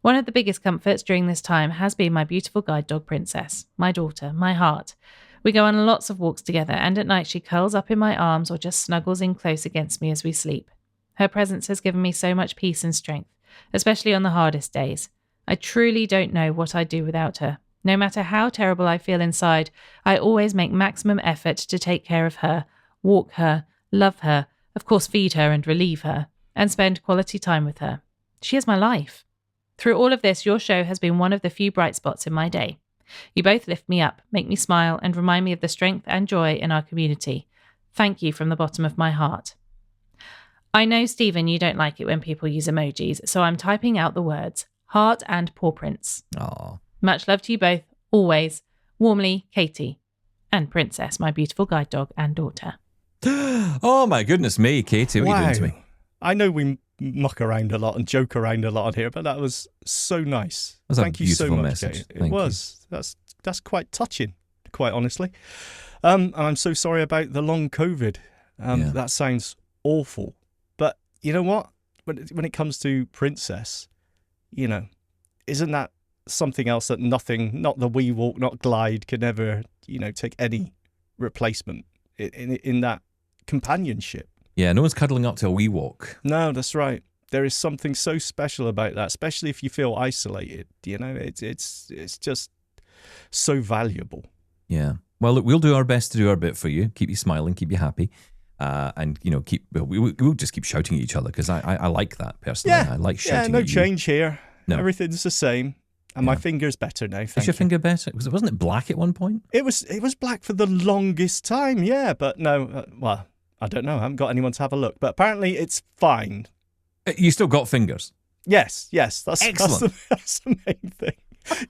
One of the biggest comforts during this time has been my beautiful guide dog Princess, my daughter, my heart. We go on lots of walks together, and at night she curls up in my arms or just snuggles in close against me as we sleep. Her presence has given me so much peace and strength, especially on the hardest days. I truly don't know what I'd do without her. No matter how terrible I feel inside, I always make maximum effort to take care of her, walk her, love her, of course feed her and relieve her, and spend quality time with her. She is my life. Through all of this, your show has been one of the few bright spots in my day. You both lift me up, make me smile, and remind me of the strength and joy in our community. Thank you from the bottom of my heart. I know, Stephen, you don't like it when people use emojis, so I'm typing out the words heart and paw prints. Aww. Much love to you both, always. Warmly, Katie. And Princess, my beautiful guide dog and daughter. Oh my goodness me, Katie, what are you doing to me? I know we muck around a lot and joke around a lot on here, but that was so nice. That's Thank you so much, message. Katie. It was. That's quite touching, quite honestly. And I'm so sorry about the long COVID. That sounds awful. But you know what? When it comes to Princess, you know, isn't that something else that nothing, not the WeWalk, not Glide, can ever, you know, take any replacement in that companionship? Yeah, no one's cuddling up to a WeWalk. No, that's right. There is something so special about that, especially if you feel isolated. You know, it's just so valuable. Yeah. Well, look, we'll do our best to do our bit for you. Keep you smiling, keep you happy. And, you know, we'll just keep shouting at each other because I like that personally. Yeah. I like shouting no at you. change here. No. Everything's the same. And my finger's better now. Is your finger better? Wasn't it black at one point? It was black for the longest time, yeah. But no, well, I don't know. I haven't got anyone to have a look. But apparently it's fine. You still got fingers? Yes. That's excellent. That's the main thing.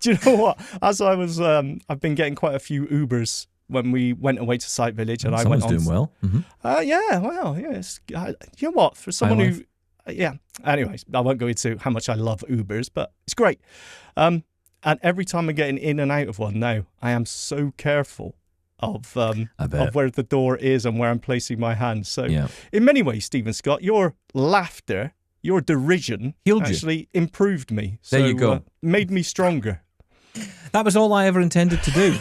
Do you know what? As I was, I've been getting quite a few Ubers when we went away to Sight Village, and I went on. Someone's doing well. Mm-hmm. Yeah, well, yes. You know what? For someone who, yeah. Anyways, I won't go into how much I love Ubers, but it's great. And every time I'm getting in and out of one now, I am so careful of where the door is and where I'm placing my hands. So, in many ways, Stephen Scott, your laughter, your derision actually improved me. So, there you go. Made me stronger. That was all I ever intended to do.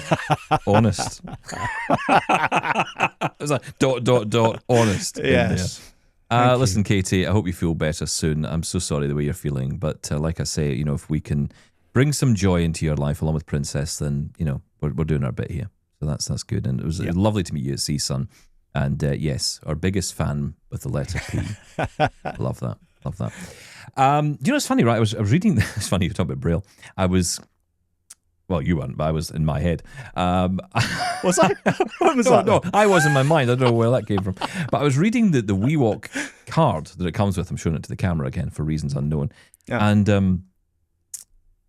Honest. It was like ... honest. Yes. Listen, Katie, I hope you feel better soon. I'm so sorry the way you're feeling, but like I say, if we can bring some joy into your life along with Princess, then we're doing our bit here. So that's good, and it was lovely to meet you at CSUN. And yes, our biggest fan with the letter P. Love that. It's funny, right? I was reading. It's funny you talk about Braille. Well, you weren't, but I was in my head. Was I? What was that? No, I was in my mind. I don't know where that came from. But I was reading the WeWalk card that it comes with. I'm showing it to the camera again for reasons unknown. Yeah. And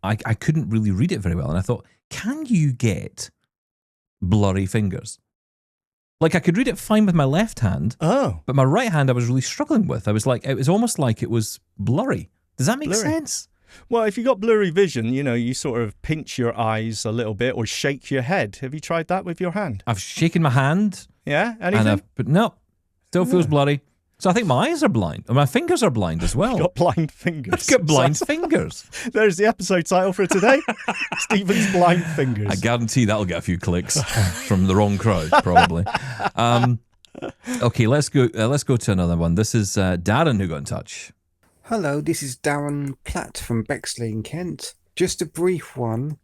I couldn't really read it very well. And I thought, can you get blurry fingers? Like I could read it fine with my left hand, but my right hand I was really struggling with. I was like, it was almost like it was blurry. Does that make sense? Well, if you got blurry vision, you sort of pinch your eyes a little bit or shake your head. Have you tried that with your hand? I've shaken my hand. Yeah? Anything? But no, still feels blurry. So I think my eyes are blind. And my fingers are blind as well. You've got blind fingers. I've got blind fingers. There's the episode title for today. Stephen's Blind Fingers. I guarantee that'll get a few clicks from the wrong crowd, probably. Okay, let's go to another one. This is Darren who got in touch. Hello, this is Darren Platt from Bexley in Kent. Just a brief one.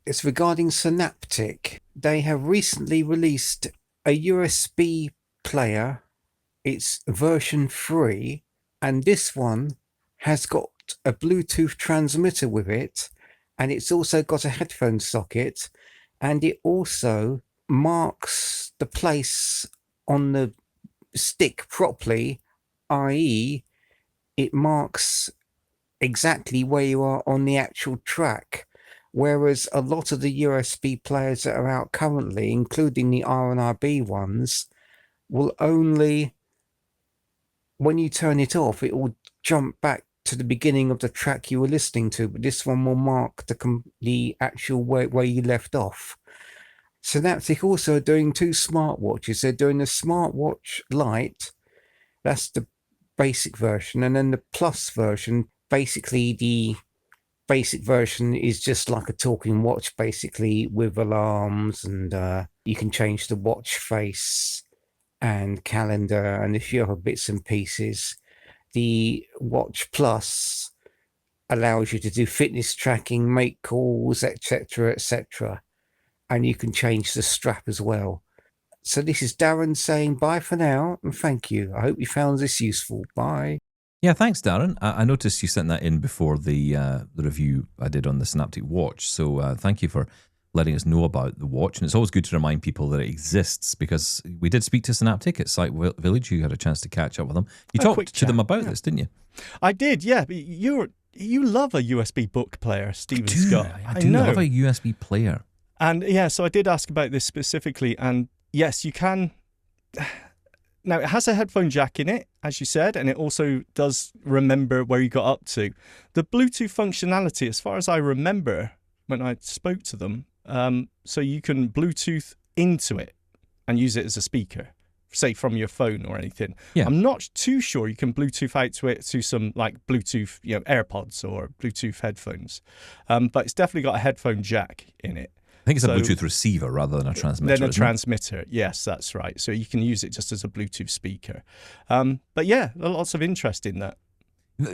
It's regarding Synapptic. They have recently released a USB player. It's version 3, and this one has got a Bluetooth transmitter with it, and it's also got a headphone socket, and it also marks the place on the stick properly, i.e., it marks exactly where you are on the actual track, whereas a lot of the USB players that are out currently, including the R&RB ones, will only, when you turn it off, it will jump back to the beginning of the track you were listening to, but this one will mark the actual where you left off. Synapptic also are doing 2 smartwatches. They're doing the Smartwatch Lite, that's the basic version, and then the Plus version. Basically, the basic version is just like a talking watch, basically, with alarms, and you can change the watch face and calendar and a few other bits and pieces. The Watch Plus allows you to do fitness tracking, make calls, etc., and you can change the strap as well. So this is Darren saying bye for now, and thank you. I hope you found this useful. Bye. Yeah, thanks, Darren. I noticed you sent that in before the review I did on the Synapptic watch, so thank you for letting us know about the watch. And it's always good to remind people that it exists, because we did speak to Synapptic at Site Village. You had a chance to catch up with them. You talked to them about this, didn't you? I did, yeah. But you love a USB book player, Stephen Scott. I do love a USB player. And yeah, so I did ask about this specifically, and yes, you can. Now, it has a headphone jack in it, as you said, and it also does remember where you got up to. The Bluetooth functionality, as far as I remember when I spoke to them, so you can Bluetooth into it and use it as a speaker, say from your phone or anything. Yeah. I'm not too sure you can Bluetooth out to it to some like Bluetooth, AirPods or Bluetooth headphones, but it's definitely got a headphone jack in it. I think it's a Bluetooth receiver rather than a transmitter. Then a transmitter, yes, that's right. So you can use it just as a Bluetooth speaker. But yeah, lots of interest in that.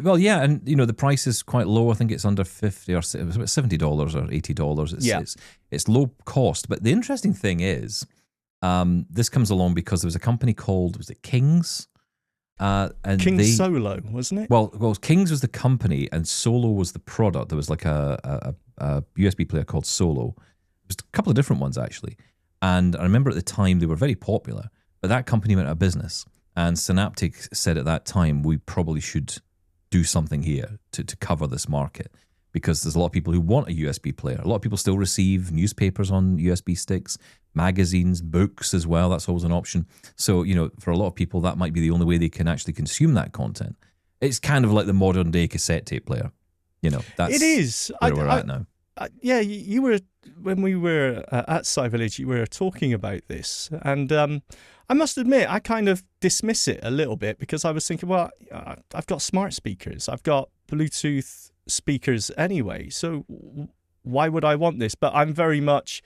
Well, yeah, and the price is quite low. I think it's under $50 or $70 or $80. It's low cost. But the interesting thing is, this comes along because there was a company called, was it Kings? And Kings Solo, wasn't it? Well, Kings was the company and Solo was the product. There was like a USB player called Solo. It was a couple of different ones, actually. And I remember at the time they were very popular, but that company went out of business. And Synapptic said at that time, we probably should do something here to cover this market, because there's a lot of people who want a USB player. A lot of people still receive newspapers on USB sticks, magazines, books as well. That's always an option. So, for a lot of people, that might be the only way they can actually consume that content. It's kind of like the modern day cassette tape player. That's it is. Where we're at now. Yeah, you were, when we were at Sci Village, you were talking about this, and I must admit, I kind of dismiss it a little bit, because I was thinking, well, I've got smart speakers, I've got Bluetooth speakers anyway, so why would I want this? But I'm very much,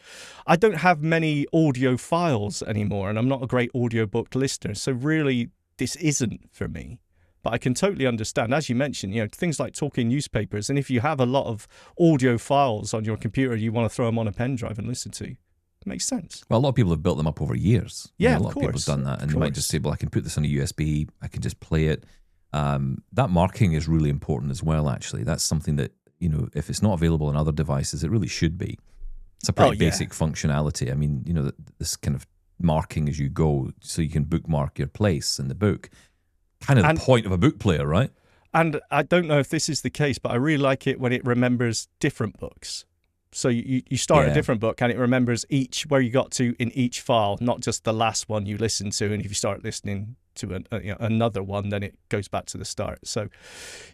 I don't have many audio files anymore, and I'm not a great audiobook listener, so really this isn't for me. But I can totally understand, as you mentioned, things like talking newspapers. And if you have a lot of audio files on your computer, you want to throw them on a pen drive and listen to. It makes sense. Well, a lot of people have built them up over years. Yeah, a lot of people have done that. And you might just say, well, I can put this on a USB. I can just play it. That marking is really important as well, actually. That's something that, if it's not available on other devices, it really should be. It's a pretty basic functionality. I mean, this kind of marking as you go, so you can bookmark your place in the book. Kind of the point of a book player, right? And I don't know if this is the case, but I really like it when it remembers different books. So you start a different book and it remembers where you got to in each file, not just the last one you listened to. And if you start listening to another one, then it goes back to the start. So,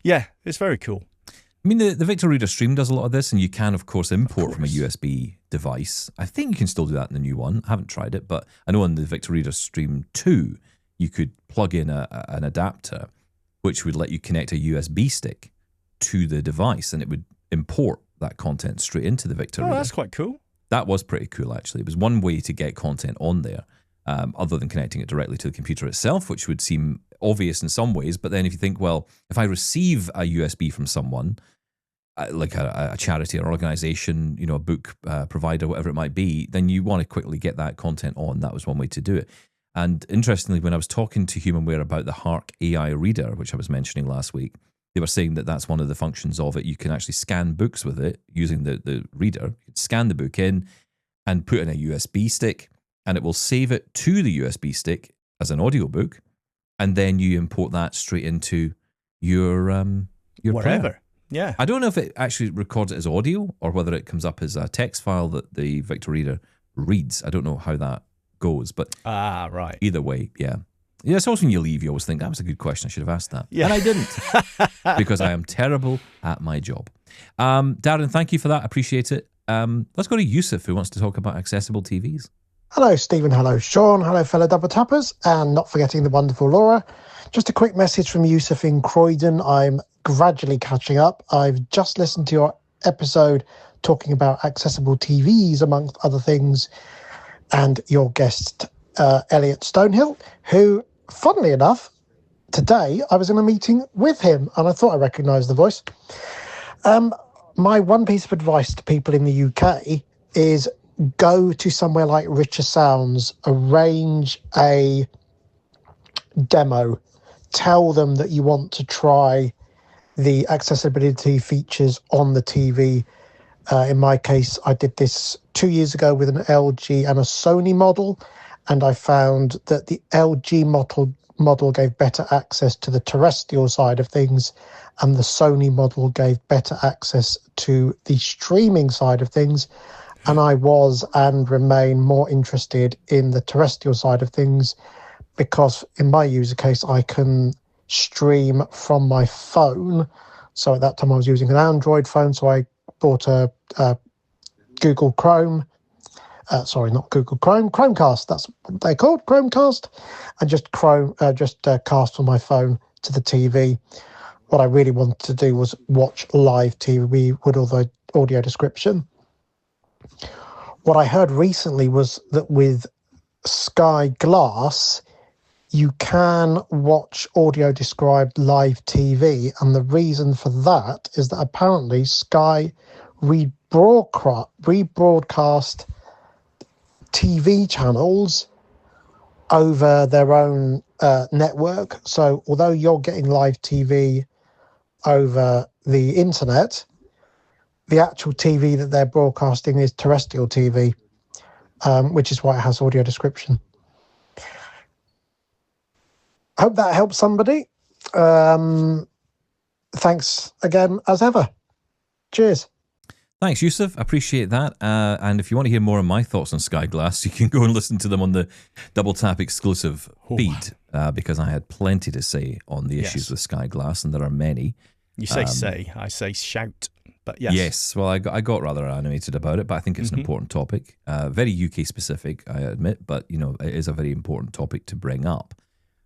yeah, it's very cool. I mean, the Victor Reader Stream does a lot of this, and you can, of course, import from a USB device. I think you can still do that in the new one. I haven't tried it, but I know on the Victor Reader Stream 2, you could plug in an adapter, which would let you connect a USB stick to the device, and it would import that content straight into the Victor Reader. Oh, that's quite cool. That was pretty cool, actually. It was one way to get content on there, other than connecting it directly to the computer itself, which would seem obvious in some ways. But then if you think, well, if I receive a USB from someone, like a charity or organization, a book provider, whatever it might be, then you want to quickly get that content on. That was one way to do it. And interestingly, when I was talking to HumanWare about the Hark AI reader, which I was mentioning last week, they were saying that that's one of the functions of it. You can actually scan books with it using the reader. You can scan the book in and put in a USB stick, and it will save it to the USB stick as an audiobook, and then you import that straight into your wherever. player. Yeah. I don't know if it actually records it as audio or whether it comes up as a text file that the Victor Reader reads. I don't know how that goes, but right. Either way, yeah. Yeah, it's also when you leave, you always think, that was a good question, I should have asked that. Yeah. And I didn't, because I am terrible at my job. Darren, thank you for that. I appreciate it. Let's go to Yusuf, who wants to talk about accessible TVs. Hello, Stephen. Hello, Shaun. Hello, fellow double tappers. And not forgetting the wonderful Laura. Just a quick message from Yusuf in Croydon. I'm gradually catching up. I've just listened to your episode talking about accessible TVs, amongst other things, and your guest, Elliot Stonehill, who, funnily enough, today I was in a meeting with him and I thought I recognised the voice. My one piece of advice to people in the UK is go to somewhere like Richer Sounds, arrange a demo, tell them that you want to try the accessibility features on the TV. In my case, I did this 2 years ago with an LG and a Sony model, and I found that the LG model gave better access to the terrestrial side of things, and the Sony model gave better access to the streaming side of things. And I was and remain more interested in the terrestrial side of things because in my user case, I can stream from my phone. So at that time I was using an Android phone. So I bought a Google Chrome. Sorry, not Google Chrome, Chromecast. That's what they're called, Chromecast. And just cast from my phone to the TV. What I really wanted to do was watch live TV with all the audio description. What I heard recently was that with Sky Glass, you can watch audio described live TV. And the reason for that is that apparently Sky rebroadcast TV channels over their own network. So although you're getting live TV over the internet, the actual TV that they're broadcasting is terrestrial TV, which is why it has audio description. I hope that helps somebody. Thanks again, as ever. Cheers. Thanks, Yusuf. I appreciate that. And if you want to hear more of my thoughts on Sky Glass, you can go and listen to them on the Double Tap exclusive feed, because I had plenty to say on the issues with Sky Glass, and there are many. You say, I say shout. But yes. Yes, well, I got rather animated about it, but I think it's an important topic. Very UK specific, I admit, but it is a very important topic to bring up,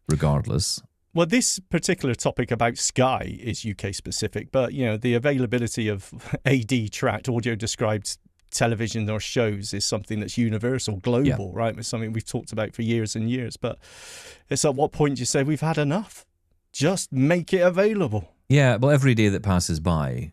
regardless. Well, this particular topic about Sky is UK specific, but the availability of AD tracked audio described television or shows is something that's universal, global, right? It's something we've talked about for years and years. But it's at what point do you say we've had enough? Just make it available. Yeah, well, every day that passes by,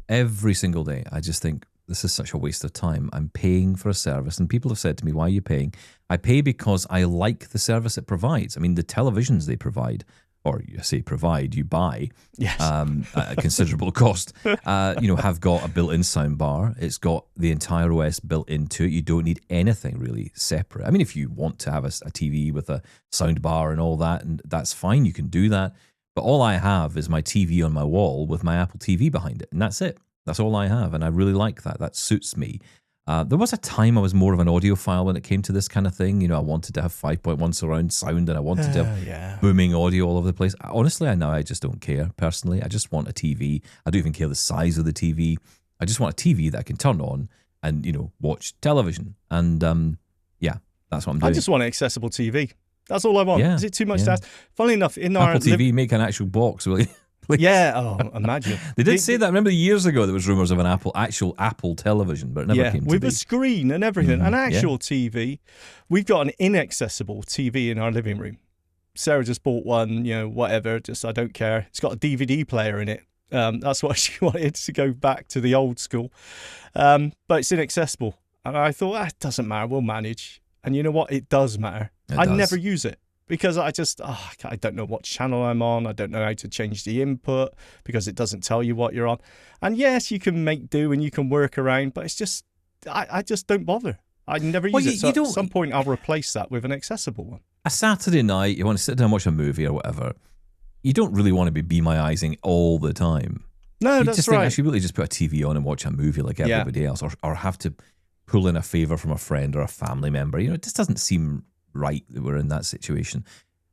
every single day, I just think this is such a waste of time. I'm paying for a service, and people have said to me, why are you paying? I pay because I like the service it provides. I mean, the televisions they provide, or you say provide, you buy, yes. At a considerable cost, have got a built-in sound bar. It's got the entire OS built into it. You don't need anything really separate. I mean, if you want to have a TV with a sound bar and all that, and that's fine, you can do that. But all I have is my TV on my wall with my Apple TV behind it, and that's it. That's all I have, and I really like that. That suits me. There was a time I was more of an audiophile when it came to this kind of thing. I wanted to have 5.1 surround sound, and I wanted to have booming audio all over the place. Honestly, I just don't care, personally. I just want a TV. I don't even care the size of the TV. I just want a TV that I can turn on and, watch television. And, that's what I'm doing. I just want an accessible TV. That's all I want. Yeah, is it too much to ask? Funnily enough, in our... Apple TV, make an actual box, will you? Please. Yeah, imagine. They did say that. I remember years ago there was rumours of an actual Apple television, but it never came to be. With a screen and everything. An actual TV. We've got an inaccessible TV in our living room. Sarah just bought one, whatever, just I don't care. It's got a DVD player in it. That's what she wanted, to go back to the old school. But it's inaccessible. And I thought, it doesn't matter, we'll manage. And you know what? It does matter. I never use it. Because I don't know what channel I'm on. I don't know how to change the input because it doesn't tell you what you're on. And yes, you can make do and you can work around, but it's just, I just don't bother. I never use it. So at some point I'll replace that with an accessible one. A Saturday night, you want to sit down and watch a movie or whatever, you don't really want to be my eyesing all the time. No, you that's just right. Think I should really just put a TV on and watch a movie like everybody else, or have to pull in a favour from a friend or a family member. It just doesn't seem right that we're in that situation.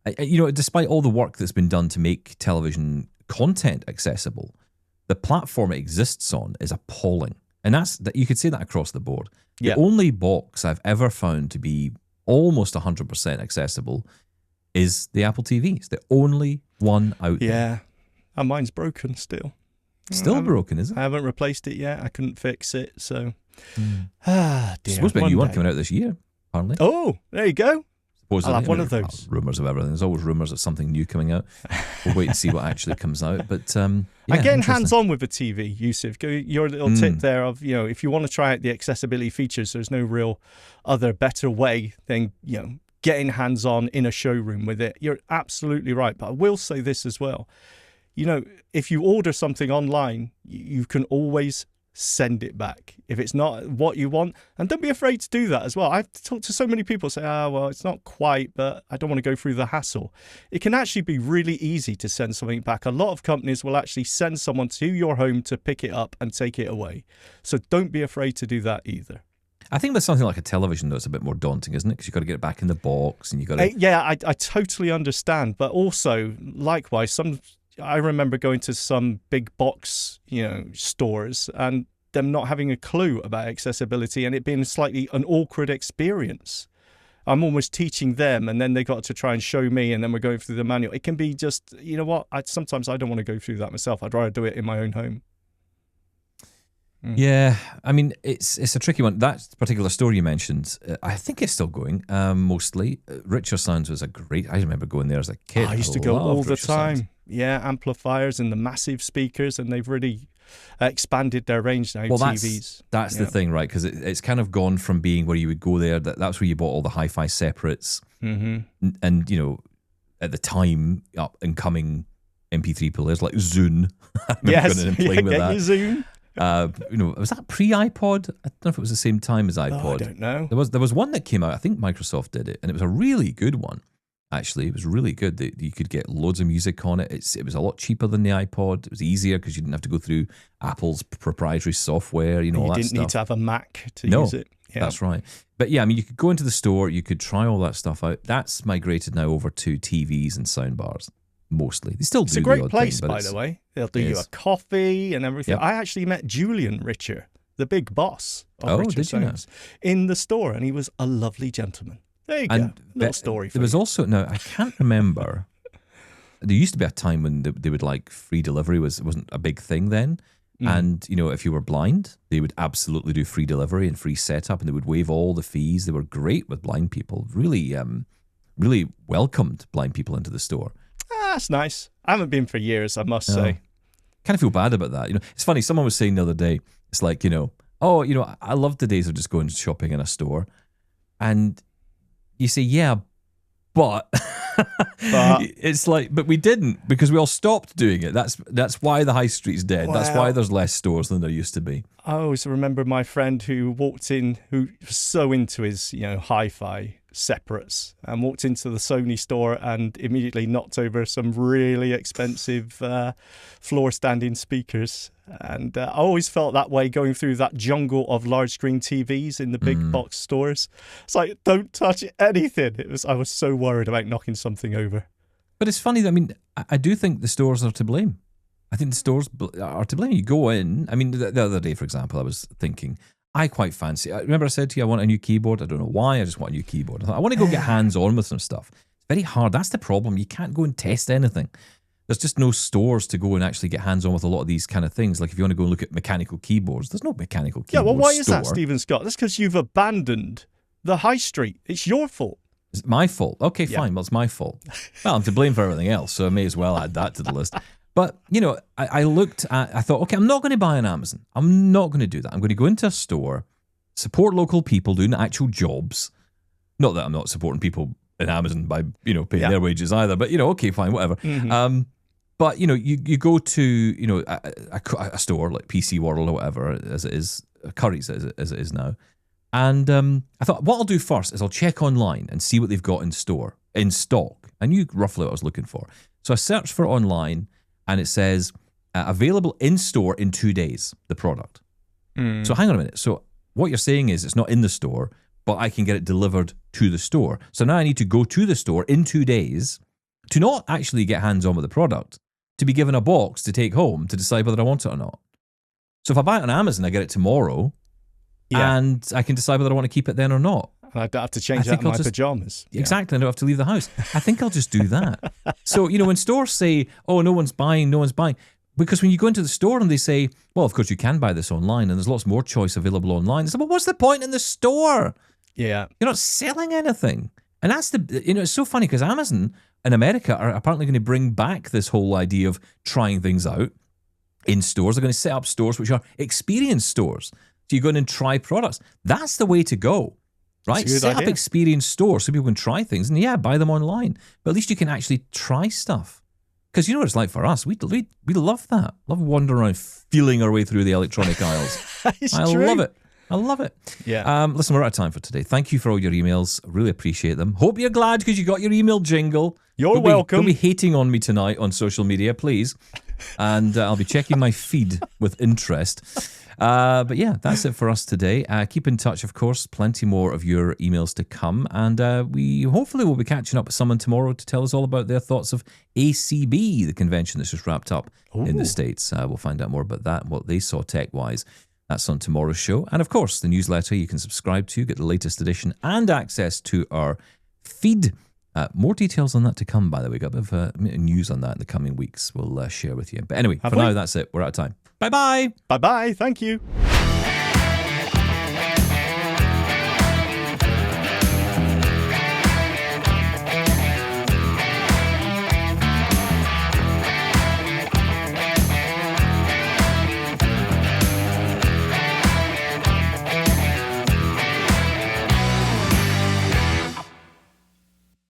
Despite all the work that's been done to make television content accessible, the platform it exists on is appalling. And that you could say that across the board. The only box I've ever found to be almost 100% accessible is the Apple TV. It's the only one out there. Yeah. And mine's broken still. Still broken, is it? I haven't replaced it yet. I couldn't fix it, so... Dear. There's supposed to be a new one coming out this year, apparently. Oh, there you go. Supposedly. I'll have one of those. Rumours of everything. There's always rumours of something new coming out. We'll wait and see what actually comes out. But getting hands-on with the TV, Yusuf. Your little tip there of, if you want to try out the accessibility features, there's no real other better way than, getting hands-on in a showroom with it. You're absolutely right. But I will say this as well. If you order something online, you can always send it back if it's not what you want, and don't be afraid to do that as well. I've talked to so many people say, well, it's not quite, but I don't want to go through the hassle. It can actually be really easy to send something back. A lot of companies will actually send someone to your home to pick it up and take it away, so don't be afraid to do that either. I think there's something like a television that's a bit more daunting, isn't it? Because you've got to get it back in the box and you've got to... I totally understand, but also likewise, I remember going to some big box, stores and them not having a clue about accessibility and it being slightly an awkward experience. I'm almost teaching them and then they got to try and show me and then we're going through the manual. It can be just, sometimes I don't want to go through that myself. I'd rather do it in my own home. Yeah, I mean, it's a tricky one. That particular store you mentioned, I think it's still going, mostly. Richer Sounds was I remember going there as a kid. I used to go all the Richer time. Sounds. Yeah, amplifiers and the massive speakers, and they've really expanded their range now, TVs. That's the thing, right? Because it's kind of gone from being where you would go there, that's where you bought all the hi-fi separates. Mm-hmm. And, at the time, up and coming MP3 players like Zune. I remember going in and playing with that. Zune. Was that pre-iPod? I don't know if it was the same time as iPod. Oh, I don't know. There was one that came out, I think Microsoft did it, and it was a really good one, actually. It was really good. You could get loads of music on it. It was a lot cheaper than the iPod. It was easier because you didn't have to go through Apple's proprietary software, all that stuff. You didn't need to have a Mac to use it. Yeah. That's right. But yeah, I mean, you could go into the store, you could try all that stuff out. That's migrated now over to TVs and soundbars. Mostly. They still do. It's a great place, by the way. They'll do you a coffee and everything. Yep. I actually met Julian Richer, the big boss of Richer Sounds, in the store, and he was a lovely gentleman. There you go. Little story for you. There was also, now, I can't remember, there used to be a time when they would free delivery wasn't a big thing then, And, if you were blind, they would absolutely do free delivery and free setup, and they would waive all the fees. They were great with blind people. Really, really welcomed blind people into the store. That's nice. I haven't been for years, I must say. Kind of feel bad about that. It's funny. Someone was saying the other day, it's like, I love the days of just going shopping in a store. And you say, yeah, but it's like, but we didn't, because we all stopped doing it. That's why the high street's dead. Wow. That's why there's less stores than there used to be. I always remember my friend who walked in, who was so into his, hi-fi separates, and walked into the Sony store and immediately knocked over some really expensive floor-standing speakers. And I always felt that way going through that jungle of large screen TVs in the big box stores. It's like, don't touch anything. I was so worried about knocking something over. But it's funny that, I do think the stores are to blame. I think the stores are to blame. You go in, the other day, for example, I was thinking, I quite fancy, remember I said to you, I want a new keyboard. I don't know why, I just want a new keyboard. I thought, I want to go get hands-on with some stuff. It's very hard. That's the problem. You can't go and test anything. There's just no stores to go and actually get hands-on with a lot of these kind of things. Like if you want to go and look at mechanical keyboards, there's no mechanical keyboard store. Yeah, well, why is that, Stephen Scott? That's because you've abandoned the high street. It's your fault. Is it my fault? Okay, fine. Well, it's my fault. Well, I'm to blame for everything else, so I may as well add that to the list. But, I thought, okay, I'm not going to buy on Amazon. I'm not going to do that. I'm going to go into a store, support local people doing actual jobs. Not that I'm not supporting people in Amazon by, paying their wages either, but, okay, fine, whatever. Mm-hmm. But, you go to, a store like PC World or whatever, as it is, Curry's as it is now. And I thought, what I'll do first is I'll check online and see what they've got in stock. I knew roughly what I was looking for. So I searched for it online, and it says, available in store in 2 days, the product. So hang on a minute. So what you're saying is it's not in the store, but I can get it delivered to the store. So now I need to go to the store in 2 days to not actually get hands-on with the product, to be given a box to take home to decide whether I want it or not. So if I buy it on Amazon, I get it tomorrow, and I can decide whether I want to keep it then or not. I don't have to change that in my pajamas. Exactly, I don't have to leave the house. I think I'll just do that. So, when stores say, oh, no one's buying, because when you go into the store and they say, well, of course you can buy this online and there's lots more choice available online. It's like, well, what's the point in the store? Yeah. You're not selling anything. And that's it's so funny because Amazon in America are apparently going to bring back this whole idea of trying things out in stores. They're going to set up stores which are experience stores. So you go in and try products. That's the way to go. Right? Set up experience stores so people can try things and buy them online. But at least you can actually try stuff. Because you know what it's like for us. We love that. Love wandering around, feeling our way through the electronic aisles. I love it. I love it. Yeah. Listen, we're out of time for today. Thank you for all your emails. I really appreciate them. Hope you're glad because you got your email jingle. You're welcome. Don't be hating on me tonight on social media, please. And I'll be checking my feed with interest. But yeah, that's it for us today. Keep in touch, of course. Plenty more of your emails to come. And we hopefully will be catching up with someone tomorrow to tell us all about their thoughts of ACB, the convention that's just wrapped up in the States. We'll find out more about that and what they saw tech-wise. That's on tomorrow's show. And of course, the newsletter you can subscribe to, get the latest edition and access to our feed. More details on that to come, by the way. Got a bit of news on that in the coming weeks we'll share with you. But anyway, for now, that's it. We're out of time. Bye-bye. Bye-bye. Thank you.